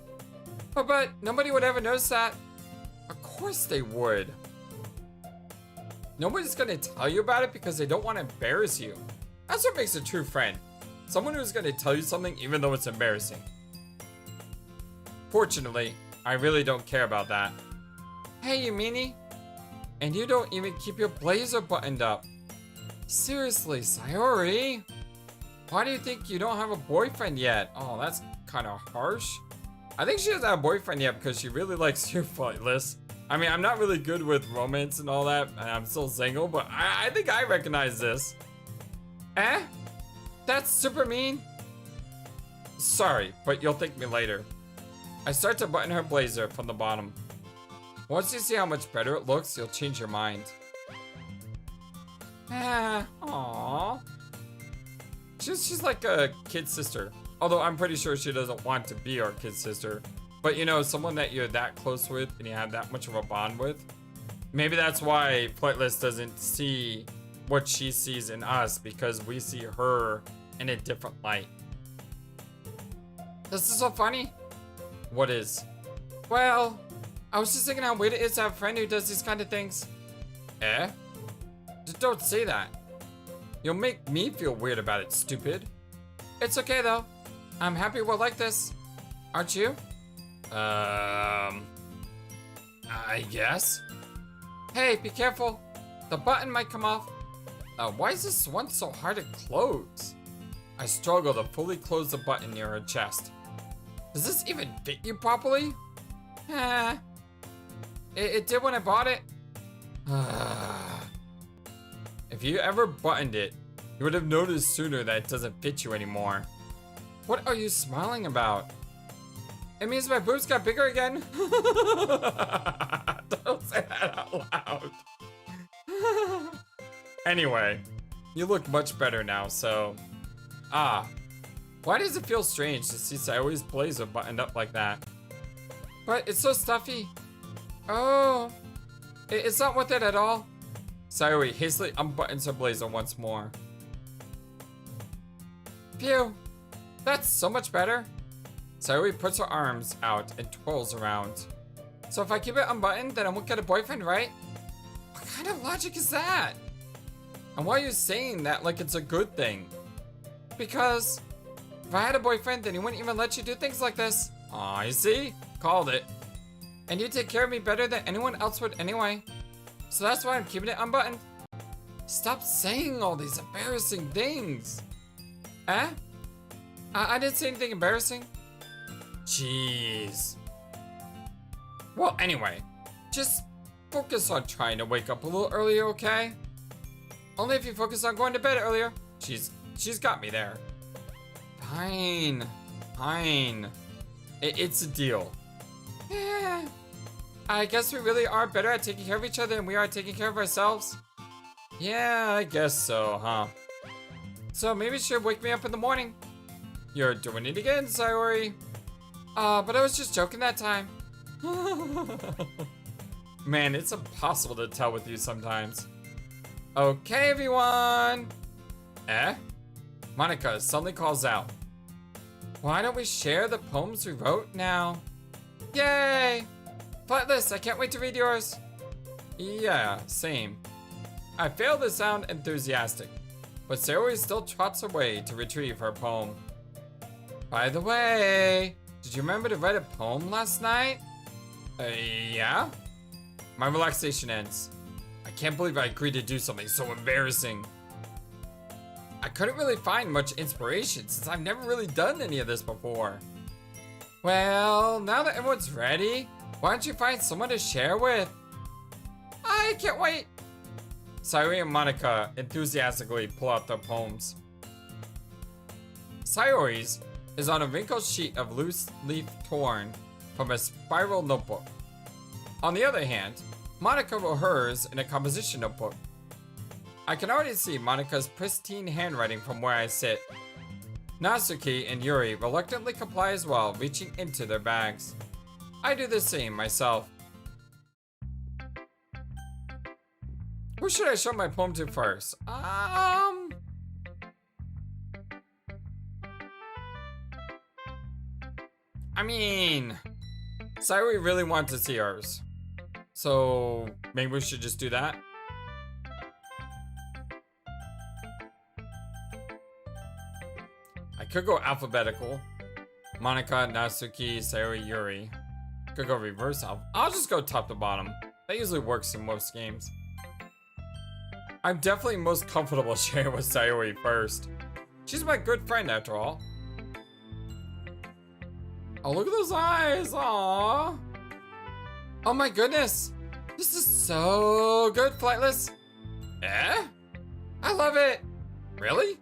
But nobody would ever notice that. Of course they would. Nobody's gonna tell you about it because they don't want to embarrass you. That's what makes a true friend. Someone who's gonna tell you something even though it's embarrassing. Fortunately, I really don't care about that. Hey, you meanie. And you don't even keep your blazer buttoned up. Seriously, Sayori. Why do you think you don't have a boyfriend yet? Oh, that's kind of harsh. I think she doesn't have a boyfriend yet because she really likes you, Flightless. I mean, I'm not really good with romance and all that, and I'm still single, but I think I recognize this. That's super mean. Sorry, but you'll thank me later. I start to button her blazer from the bottom. Once you see how much better it looks, you'll change your mind. Aww. She's like a kid sister. Although I'm pretty sure she doesn't want to be our kid sister. But you know, someone that you're that close with and you have that much of a bond with. Maybe that's why Flightless doesn't see what she sees in us, because we see her in a different light. This is so funny. What is? Well, I was just thinking how weird it is to have a friend who does these kind of things. Eh? Just don't say that. You'll make me feel weird about it, stupid. It's okay though. I'm happy we're like this. Aren't you? I guess. Hey, be careful. The button might come off. Why is this one so hard to close? I struggle to fully close the button near her chest. Does this even fit you properly? It did when I bought it. If you ever buttoned it, you would have noticed sooner that it doesn't fit you anymore. What are you smiling about? It means my boobs got bigger again. Don't say that out loud. Anyway, you look much better now, so... Why does it feel strange to see Sayori's blazer buttoned up like that? But it's so stuffy. Oh, it's not worth it at all. Sayori hastily unbuttons her blazer once more. Phew, that's so much better. Sayori puts her arms out and twirls around. So if I keep it unbuttoned, then I won't get a boyfriend, right? What kind of logic is that? And why are you saying that like it's a good thing? Because if I had a boyfriend, then he wouldn't even let you do things like this. Aw, you see? Called it. And you take care of me better than anyone else would anyway. So that's why I'm keeping it unbuttoned. Stop saying all these embarrassing things. Eh? I didn't say anything embarrassing. Jeez. Well, anyway, just focus on trying to wake up a little earlier, okay? Only if you focus on going to bed earlier. She's got me there. Fine. It's a deal. Yeah. I guess we really are better at taking care of each other than we are at taking care of ourselves. Yeah, I guess so, huh? So maybe you should wake me up in the morning. You're doing it again, Sayori. But I was just joking that time. Man, it's impossible to tell with you sometimes. Okay, everyone. Eh? Monika suddenly calls out. Why don't we share the poems we wrote now? Yay! Flightless, I can't wait to read yours. Yeah, same. I fail to sound enthusiastic, but Sayori still trots away to retrieve her poem. By the way, did you remember to write a poem last night? Yeah? My relaxation ends. I can't believe I agreed to do something so embarrassing. I couldn't really find much inspiration since I've never really done any of this before. Well, now that everyone's ready, why don't you find someone to share with? I can't wait. Sayori and Monika enthusiastically pull out their poems. Sayori's is on a wrinkled sheet of loose leaf torn from a spiral notebook. On the other hand, Monika wrote hers in a composition notebook. I can already see Monika's pristine handwriting from where I sit. Natsuki and Yuri reluctantly comply as well, reaching into their bags. I do the same myself. Who should I show my poem to first? I mean, Sayori really wanted to see ours. So maybe we should just do that. I could go alphabetical. Monika, Natsuki, Sayori, Yuri. Could go reverse alpha. I'll just go top to bottom. That usually works in most games. I'm definitely most comfortable sharing with Sayori first. She's my good friend after all. Oh, look at those eyes. Aww. Oh my goodness. This is so good, Flightless. Eh? I love it. Really?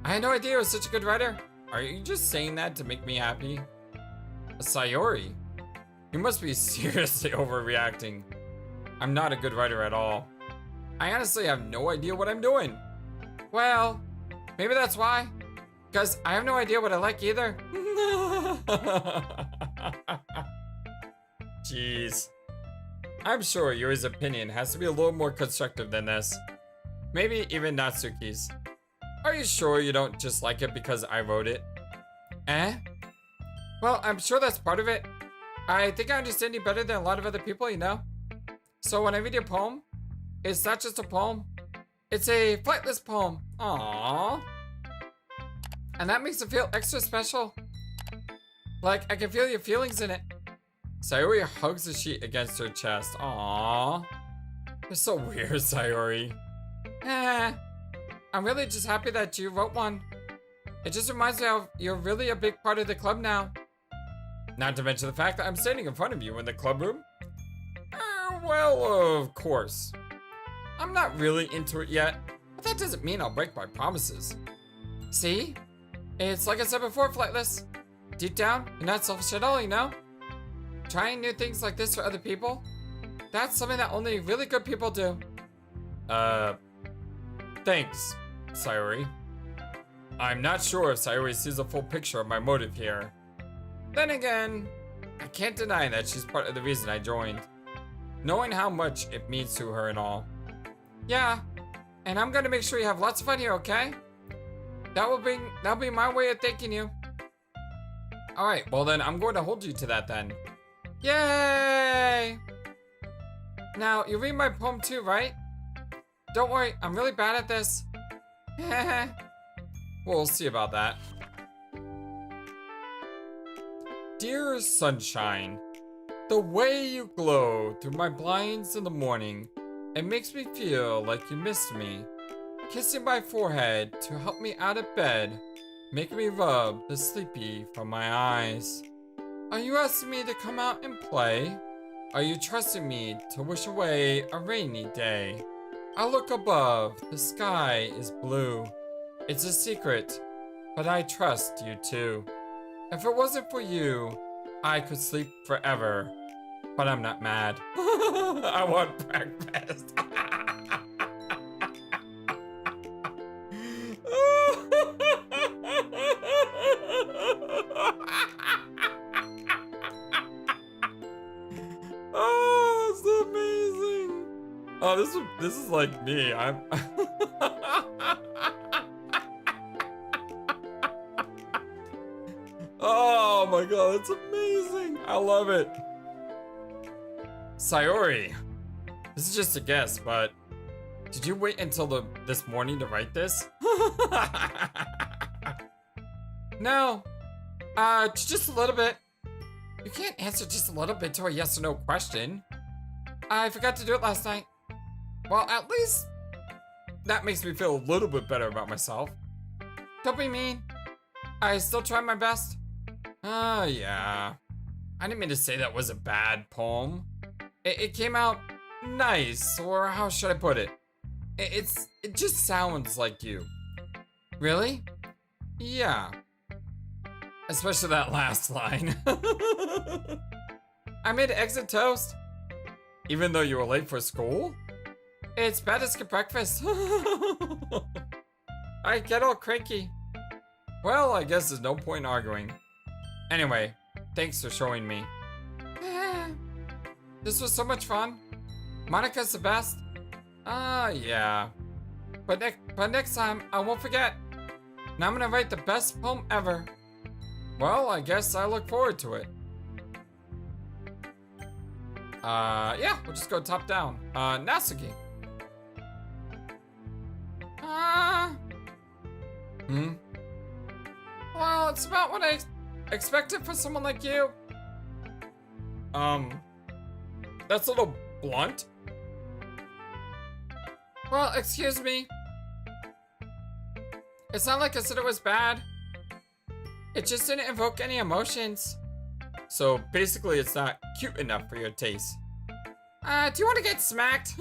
I had no idea I was such a good writer. Are you just saying that to make me happy? Sayori, you must be seriously overreacting. I'm not a good writer at all. I honestly have no idea what I'm doing. Well, maybe that's why. Because I have no idea what I like either. Jeez. I'm sure Yuri's opinion has to be a little more constructive than this. Maybe even Natsuki's. Are you sure you don't just like it because I wrote it? Eh? Well, I'm sure that's part of it. I think I understand you better than a lot of other people, you know? So when I read your poem, it's not just a poem. It's a flightless poem. Aww. And that makes it feel extra special. Like, I can feel your feelings in it. Sayori hugs the sheet against her chest. Aww. You're so weird, Sayori. I'm really just happy that you wrote one. It just reminds me of you're really a big part of the club now. Not to mention the fact that I'm standing in front of you in the club room. Well, of course. I'm not really into it yet, but that doesn't mean I'll break my promises. See? It's like I said before, Flightless. Deep down, you're not selfish at all, you know? Trying new things like this for other people, that's something that only really good people do. Thanks, Sayori. I'm not sure if Sayori sees a full picture of my motive here. Then again, I can't deny that she's part of the reason I joined. Knowing how much it means to her and all. Yeah, and I'm gonna make sure you have lots of fun here, okay? That'll be my way of thanking you. Alright, well then I'm going to hold you to that then. Yay! Now, you read my poem too, right? Don't worry, I'm really bad at this. We'll see about that. Dear sunshine, the way you glow through my blinds in the morning, it makes me feel like you missed me. Kissing my forehead to help me out of bed, making me rub the sleepy from my eyes. Are you asking me to come out and play? Are you trusting me to wish away a rainy day? I look above, the sky is blue. It's a secret, but I trust you too. If it wasn't for you, I could sleep forever. But I'm not mad. I want breakfast. Oh, it's amazing. Oh, this is like me. I'm Oh my god, it's amazing. I love it. Sayori, this is just a guess, but did you wait until this morning to write this? No, just a little bit. You can't answer just a little bit to a yes or no question. I forgot to do it last night. Well, at least that makes me feel a little bit better about myself. Don't be mean. I still try my best. Yeah. I didn't mean to say that was a bad poem. It came out nice, or how should I put it? It just sounds like you. Really? Yeah. Especially that last line. I made eggs and toast. Even though you were late for school? It's bad to skip breakfast. I get all cranky. Well, I guess there's no point in arguing. Anyway, thanks for showing me. This was so much fun. Monika's the best. Yeah. But next time, I won't forget. Now I'm gonna write the best poem ever. Well, I guess I look forward to it. Yeah, we'll just go top down. Nasuki. Well, it's about what I expected for someone like you. That's a little blunt. Well, excuse me. It's not like I said it was bad. It just didn't evoke any emotions. So basically it's not cute enough for your taste. Do you want to get smacked?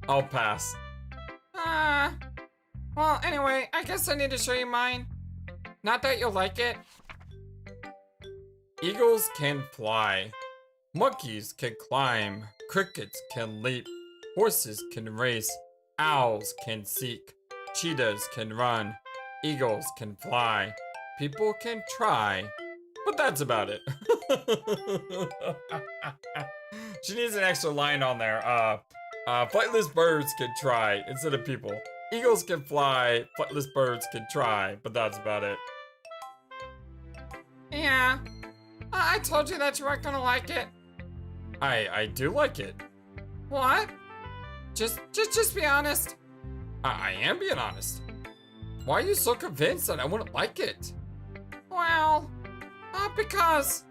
I'll pass. Well, anyway, I guess I need to show you mine. Not that you'll like it. Eagles can fly. Monkeys can climb. Crickets can leap. Horses can race. Owls can seek. Cheetahs can run. Eagles can fly. People can try. But that's about it. She needs an extra line on there. Flightless birds can try instead of people. Eagles can fly. Flightless birds can try. But that's about it. Yeah. I told you that you weren't gonna like it. I do like it. What? Just be honest. I am being honest. Why are you so convinced that I wouldn't like it? Well, because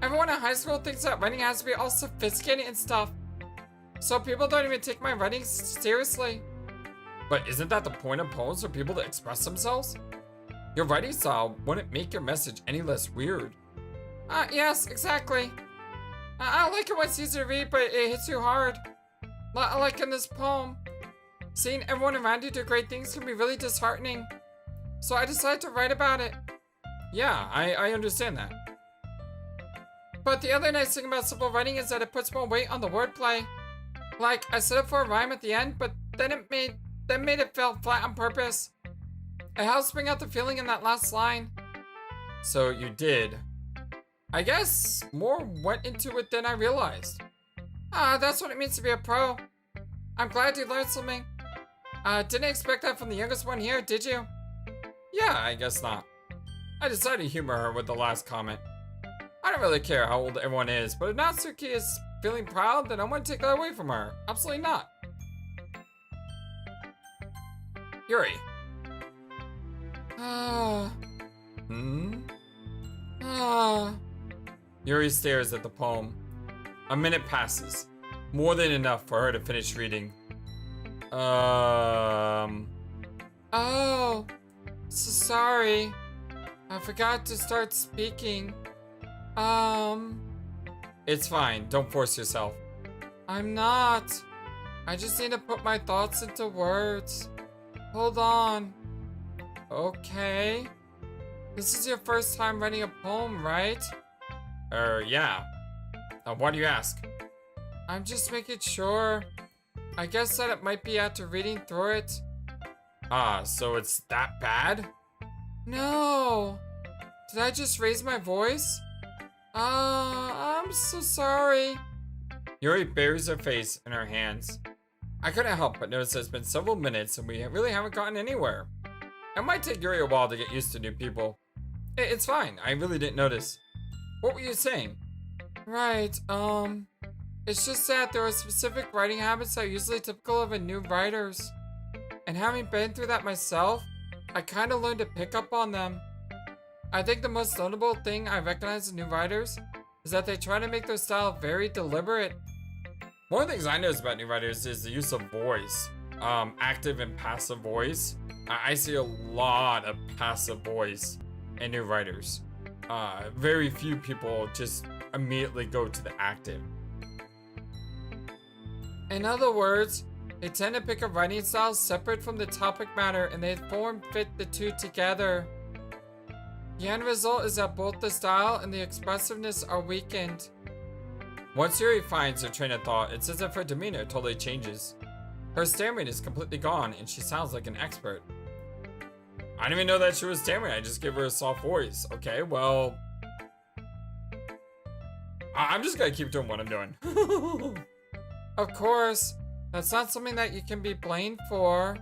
everyone in high school thinks that writing has to be all sophisticated and stuff. So people don't even take my writing seriously. But isn't that the point of poems, for people to express themselves? Your writing style wouldn't make your message any less weird. Yes, exactly. I like it when it's easy to read, but it hits you hard. Like in this poem. Seeing everyone around you do great things can be really disheartening. So I decided to write about it. Yeah, I understand that. But the other nice thing about simple writing is that it puts more weight on the wordplay. Like, I set up for a rhyme at the end, but then it made it feel flat on purpose. It helps bring out the feeling in that last line. So you did. I guess more went into it than I realized. That's what it means to be a pro. I'm glad you learned something. Didn't expect that from the youngest one here, did you? Yeah, I guess not. I decided to humor her with the last comment. I don't really care how old everyone is, but if Natsuki is feeling proud, then I want to take that away from her. Absolutely not. Yuri. Yuri stares at the poem. A minute passes. More than enough for her to finish reading. Oh, so sorry. I forgot to start speaking. It's fine. Don't force yourself. I'm not. I just need to put my thoughts into words. Hold on. Okay. This is your first time writing a poem, right? Yeah. Why do you ask? I'm just making sure. I guess that it might be after reading through it. So it's that bad? No. Did I just raise my voice? I'm so sorry. Yuri buries her face in her hands. I couldn't help but notice it's been several minutes and we really haven't gotten anywhere. It might take Yuri a while to get used to new people. It's fine, I really didn't notice. What were you saying? Right, it's just that there are specific writing habits that are usually typical of a new writers. And having been through that myself, I kinda learned to pick up on them. I think the most notable thing I recognize in new writers is that they try to make their style very deliberate. One of the things I notice about new writers is the use of voice. Active and passive voice. I see a lot of passive voice in new writers. Very few people just immediately go to the active. In other words, they tend to pick a writing style separate from the topic matter and they form fit the two together. The end result is that both the style and the expressiveness are weakened. Once Yuri finds her train of thought, it's as if her demeanor totally changes. Her stammering is completely gone and she sounds like an expert. I didn't even know that she was stammering, I just gave her a soft voice. Okay, well... I'm just gonna keep doing what I'm doing. Of course, that's not something that you can be blamed for.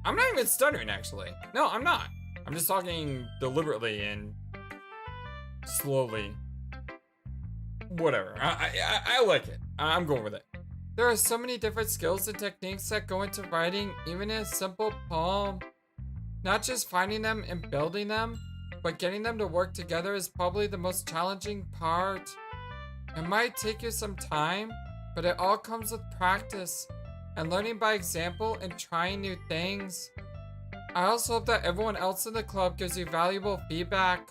I'm not even stuttering, actually. No, I'm not. I'm just talking deliberately and slowly. Whatever. I like it. I'm going with it. There are so many different skills and techniques that go into writing, even in a simple poem. Not just finding them and building them, but getting them to work together is probably the most challenging part. It might take you some time, but it all comes with practice and learning by example and trying new things. I also hope that everyone else in the club gives you valuable feedback.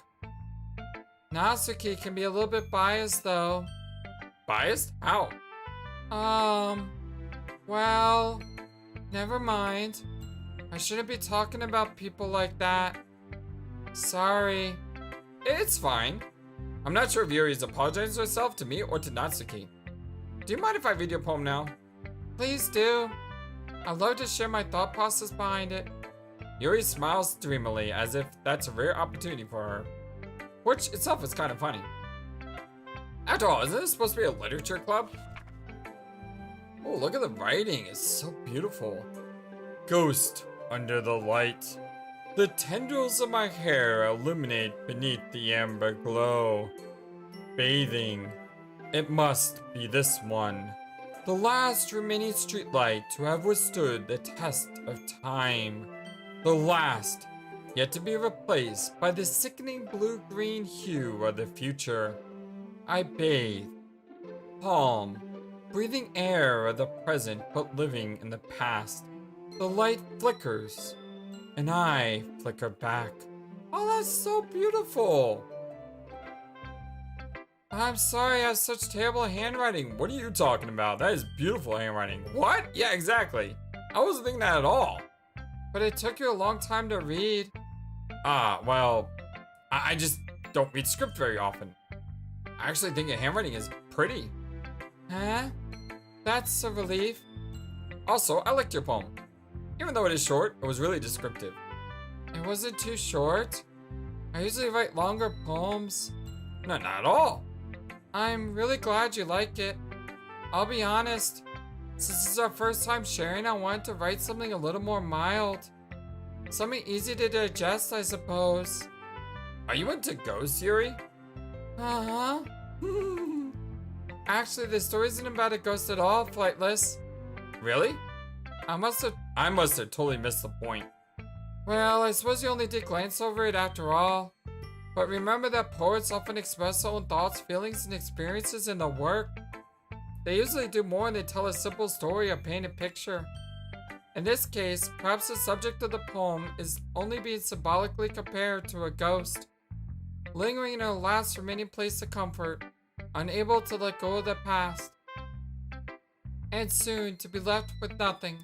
Natsuki can be a little bit biased though. Biased? How? Well, never mind. I shouldn't be talking about people like that. Sorry. It's fine. I'm not sure if Yuri is apologizing herself to me or to Natsuki. Do you mind if I read your poem now? Please do. I'd love to share my thought process behind it. Yuri smiles dreamily as if that's a rare opportunity for her. Which itself is kind of funny. After all, isn't this supposed to be a literature club? Oh, look at the writing. It's so beautiful. Ghost under the light. The tendrils of my hair illuminate beneath the amber glow. Bathing. It must be this one. The last remaining streetlight to have withstood the test of time. The last, yet to be replaced by the sickening blue-green hue of the future. I bathe. Calm. Breathing air of the present but living in the past. The light flickers. And I flicker back. Oh, that's so beautiful. I'm sorry I have such terrible handwriting. What are you talking about? That is beautiful handwriting. What? Yeah, exactly. I wasn't thinking that at all. But it took you a long time to read. Well, I just don't read script very often. I actually think your handwriting is pretty. Huh? That's a relief. Also, I liked your poem. Even though it is short, it was really descriptive. It wasn't too short. I usually write longer poems. No, not at all. I'm really glad you like it. I'll be honest, since this is our first time sharing, I wanted to write something a little more mild. Something easy to digest, I suppose. Are you into ghosts, Yuri? Uh-huh. Actually, the story isn't about a ghost at all, Flightless. Really? I must have totally missed the point. Well, I suppose you only did glance over it after all. But remember that poets often express their own thoughts, feelings, and experiences in their work. They usually do more when they tell a simple story or paint a picture. In this case, perhaps the subject of the poem is only being symbolically compared to a ghost, lingering in a last remaining place of comfort, unable to let go of the past, and soon to be left with nothing.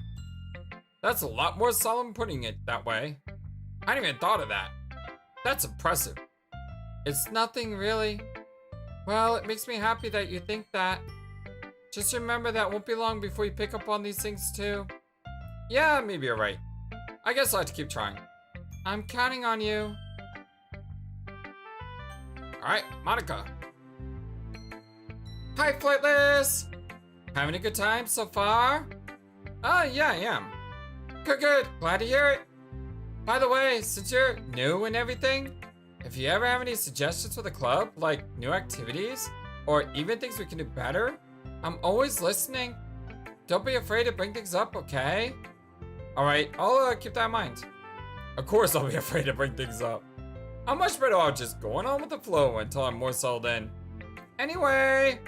That's a lot more solemn putting it that way. I hadn't even thought of that. That's impressive. It's nothing really. Well, it makes me happy that you think that. Just remember that won't be long before you pick up on these things too. Yeah, maybe you're right. I guess I'll have to keep trying. I'm counting on you. Alright, Monika. Hi, Flightless! Having a good time so far? Oh, yeah, I am. Good. Glad to hear it. By the way, since you're new and everything, if you ever have any suggestions for the club, like new activities, or even things we can do better, I'm always listening. Don't be afraid to bring things up, okay? Alright, I'll keep that in mind. Of course I'll be afraid to bring things up. I'm much better off just going on with the flow until I'm more settled in. Anyway,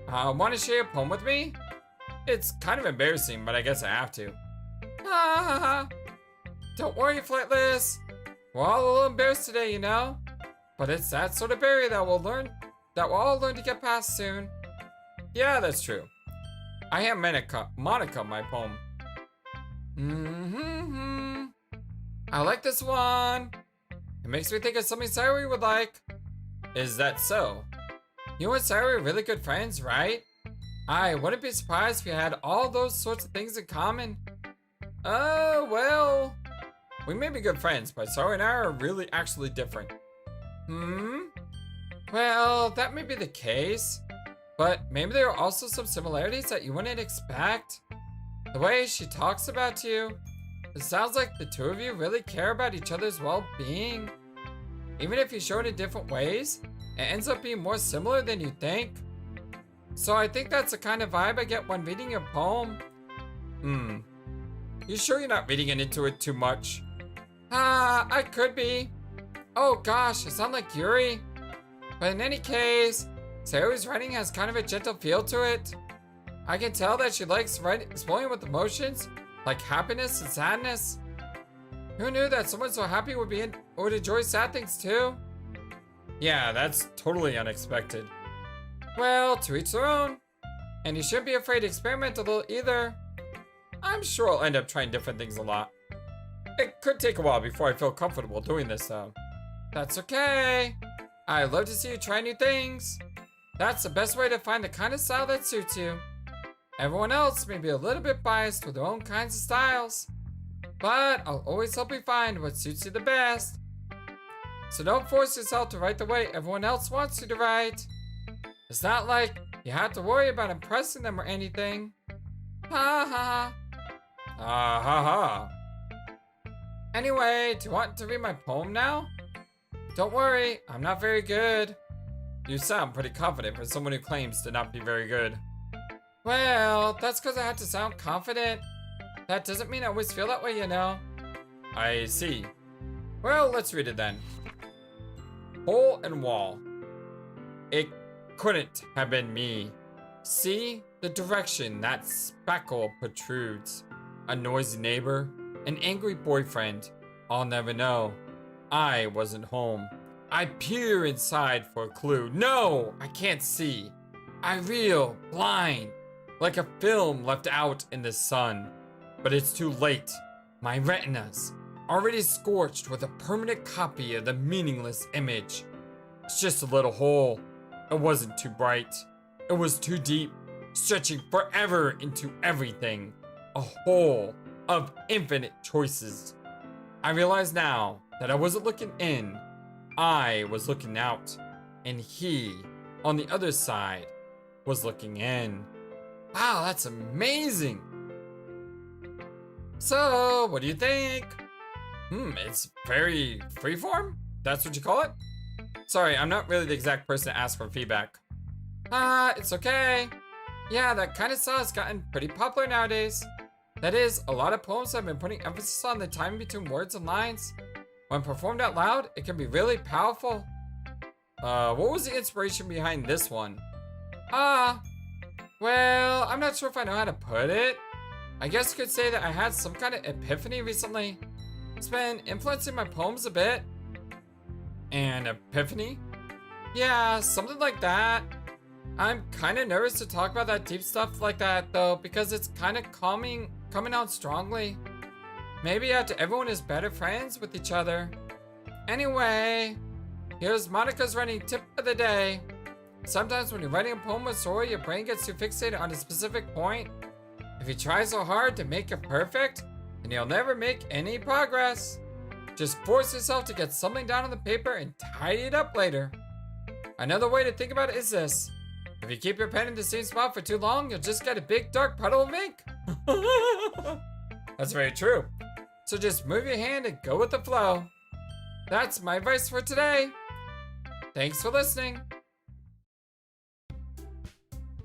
want to share a poem with me? It's kind of embarrassing, but I guess I have to. Don't worry, Flightless. We're all a little embarrassed today, you know? But it's that sort of barrier that we'll all learn to get past soon. Yeah, that's true. I am Monika, my poem. I like this one. It makes me think of something Sayori would like. Is that so? You and Sayori are really good friends, right? I wouldn't be surprised if you had all those sorts of things in common. Oh, well. We may be good friends, but Sayori and I are really actually different. Well, that may be the case. But maybe there are also some similarities that you wouldn't expect. The way she talks about you, it sounds like the two of you really care about each other's well-being. Even if you show it in different ways, it ends up being more similar than you think. So I think that's the kind of vibe I get when reading your poem. You sure you're not reading into it too much? I could be. Oh gosh, I sound like Yuri. But in any case, Sayori's writing has kind of a gentle feel to it. I can tell that she likes exploring with emotions, like happiness and sadness. Who knew that someone so happy would enjoy sad things too? Yeah, that's totally unexpected. Well, to each their own. And you shouldn't be afraid to experiment a little either. I'm sure I'll end up trying different things a lot. It could take a while before I feel comfortable doing this though. That's okay. I love to see you try new things. That's the best way to find the kind of style that suits you. Everyone else may be a little bit biased with their own kinds of styles, but I'll always help you find what suits you the best. So don't force yourself to write the way everyone else wants you to write. It's not like you have to worry about impressing them or anything. Ha ha ha. Ha ha ha. Anyway, do you want to read my poem now? Don't worry, I'm not very good. You sound pretty confident for someone who claims to not be very good. Well, that's because I had to sound confident. That doesn't mean I always feel that way, you know. I see. Well, let's read it then. Hole and wall. It couldn't have been me. See the direction that spackle protrudes. A noisy neighbor, an angry boyfriend. I'll never know. I wasn't home. I peer inside for a clue. No, I can't see. I reel, blind, like a film left out in the sun. But it's too late. My retinas, already scorched with a permanent copy of the meaningless image. It's just a little hole. It wasn't too bright. It was too deep, stretching forever into everything. A hole of infinite choices. I realize now that I wasn't looking in. I was looking out. And he, on the other side, was looking in. Wow, that's amazing. So, what do you think? It's very freeform? That's what you call it? Sorry, I'm not really the exact person to ask for feedback. It's okay. Yeah, that kind of style has gotten pretty popular nowadays. That is, a lot of poems have been putting emphasis on the timing between words and lines. When performed out loud, it can be really powerful. What was the inspiration behind this one? Well, I'm not sure if I know how to put it. I guess you could say that I had some kind of epiphany recently. It's been influencing my poems a bit. An epiphany? Yeah, something like that. I'm kind of nervous to talk about that deep stuff like that though, because it's kind of coming out strongly. Maybe after everyone is better friends with each other. Anyway, here's Monika's running tip of the day. Sometimes when you're writing a poem or story, your brain gets too fixated on a specific point. If you try so hard to make it perfect, then you'll never make any progress. Just force yourself to get something down on the paper and tidy it up later. Another way to think about it is this. If you keep your pen in the same spot for too long, you'll just get a big dark puddle of ink. That's very true. So just move your hand and go with the flow. That's my advice for today. Thanks for listening.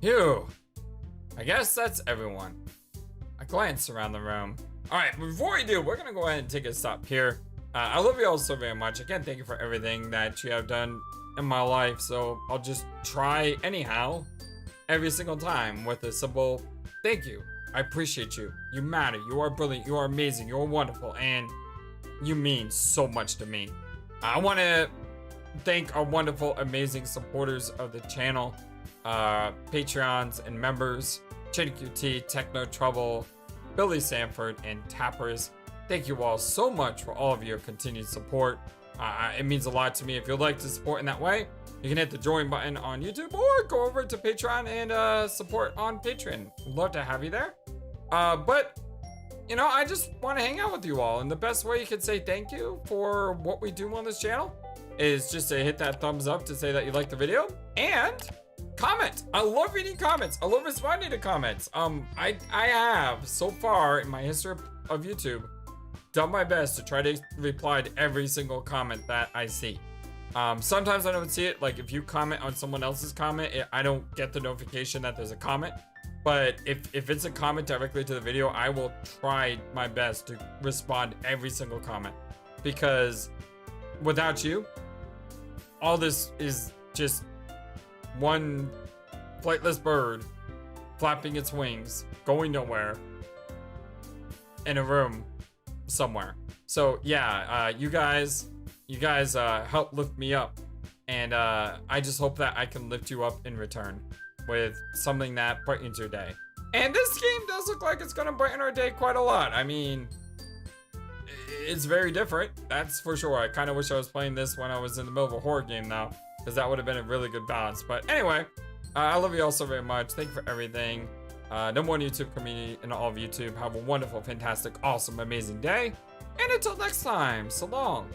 Phew. I guess that's everyone. I glance around the room. Alright, before we do, we're gonna go ahead and take a stop here. I love you all so very much. Again, thank you for everything that you have done in my life. So I'll just try anyhow, every single time with a simple thank you. I appreciate you. You matter. You are brilliant. You are amazing. You are wonderful. And you mean so much to me. I want to thank our wonderful, amazing supporters of the channel. Patreons and members. QT, Techno Trouble, Billy Sanford, and Tappers. Thank you all so much for all of your continued support. It means a lot to me. If you'd like to support in that way, you can hit the join button on YouTube or go over to Patreon and support on Patreon. Love to have you there. But, you know, I just want to hang out with you all. And the best way you can say thank you for what we do on this channel is just to hit that thumbs up to say that you like the video. And comment. I love reading comments. I love responding to comments. I have, so far in my history of YouTube, done my best to try to reply to every single comment that I see. Sometimes I don't see it. Like if you comment on someone else's comment, I don't get the notification that there's a comment. But if it's a comment directly to the video, I will try my best to respond to every single comment. Because without you, all this is just one flightless bird flapping its wings, going nowhere, in a room somewhere. So yeah, you guys help lift me up, and I just hope that I can lift you up in return with something that brightens your day. And this game does look like it's gonna brighten our day quite a lot. I mean, it's very different, that's for sure. I kind of wish I was playing this when I was in the middle of a horror game now, because that would have been a really good balance. But anyway, I love you all so very much. Thank you for everything. Number one YouTube community in all of YouTube. Have a wonderful, fantastic, awesome, amazing day. And until next time, so long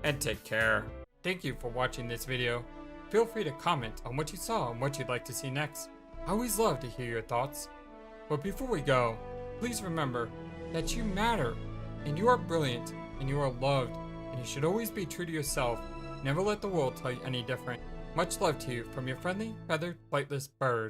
and take care. Thank you for watching this video. Feel free to comment on what you saw and what you'd like to see next. I always love to hear your thoughts. But before we go, please remember that you matter and you are brilliant and you are loved, and you should always be true to yourself. Never let the world tell you any different. Much love to you from your friendly, feathered, flightless bird.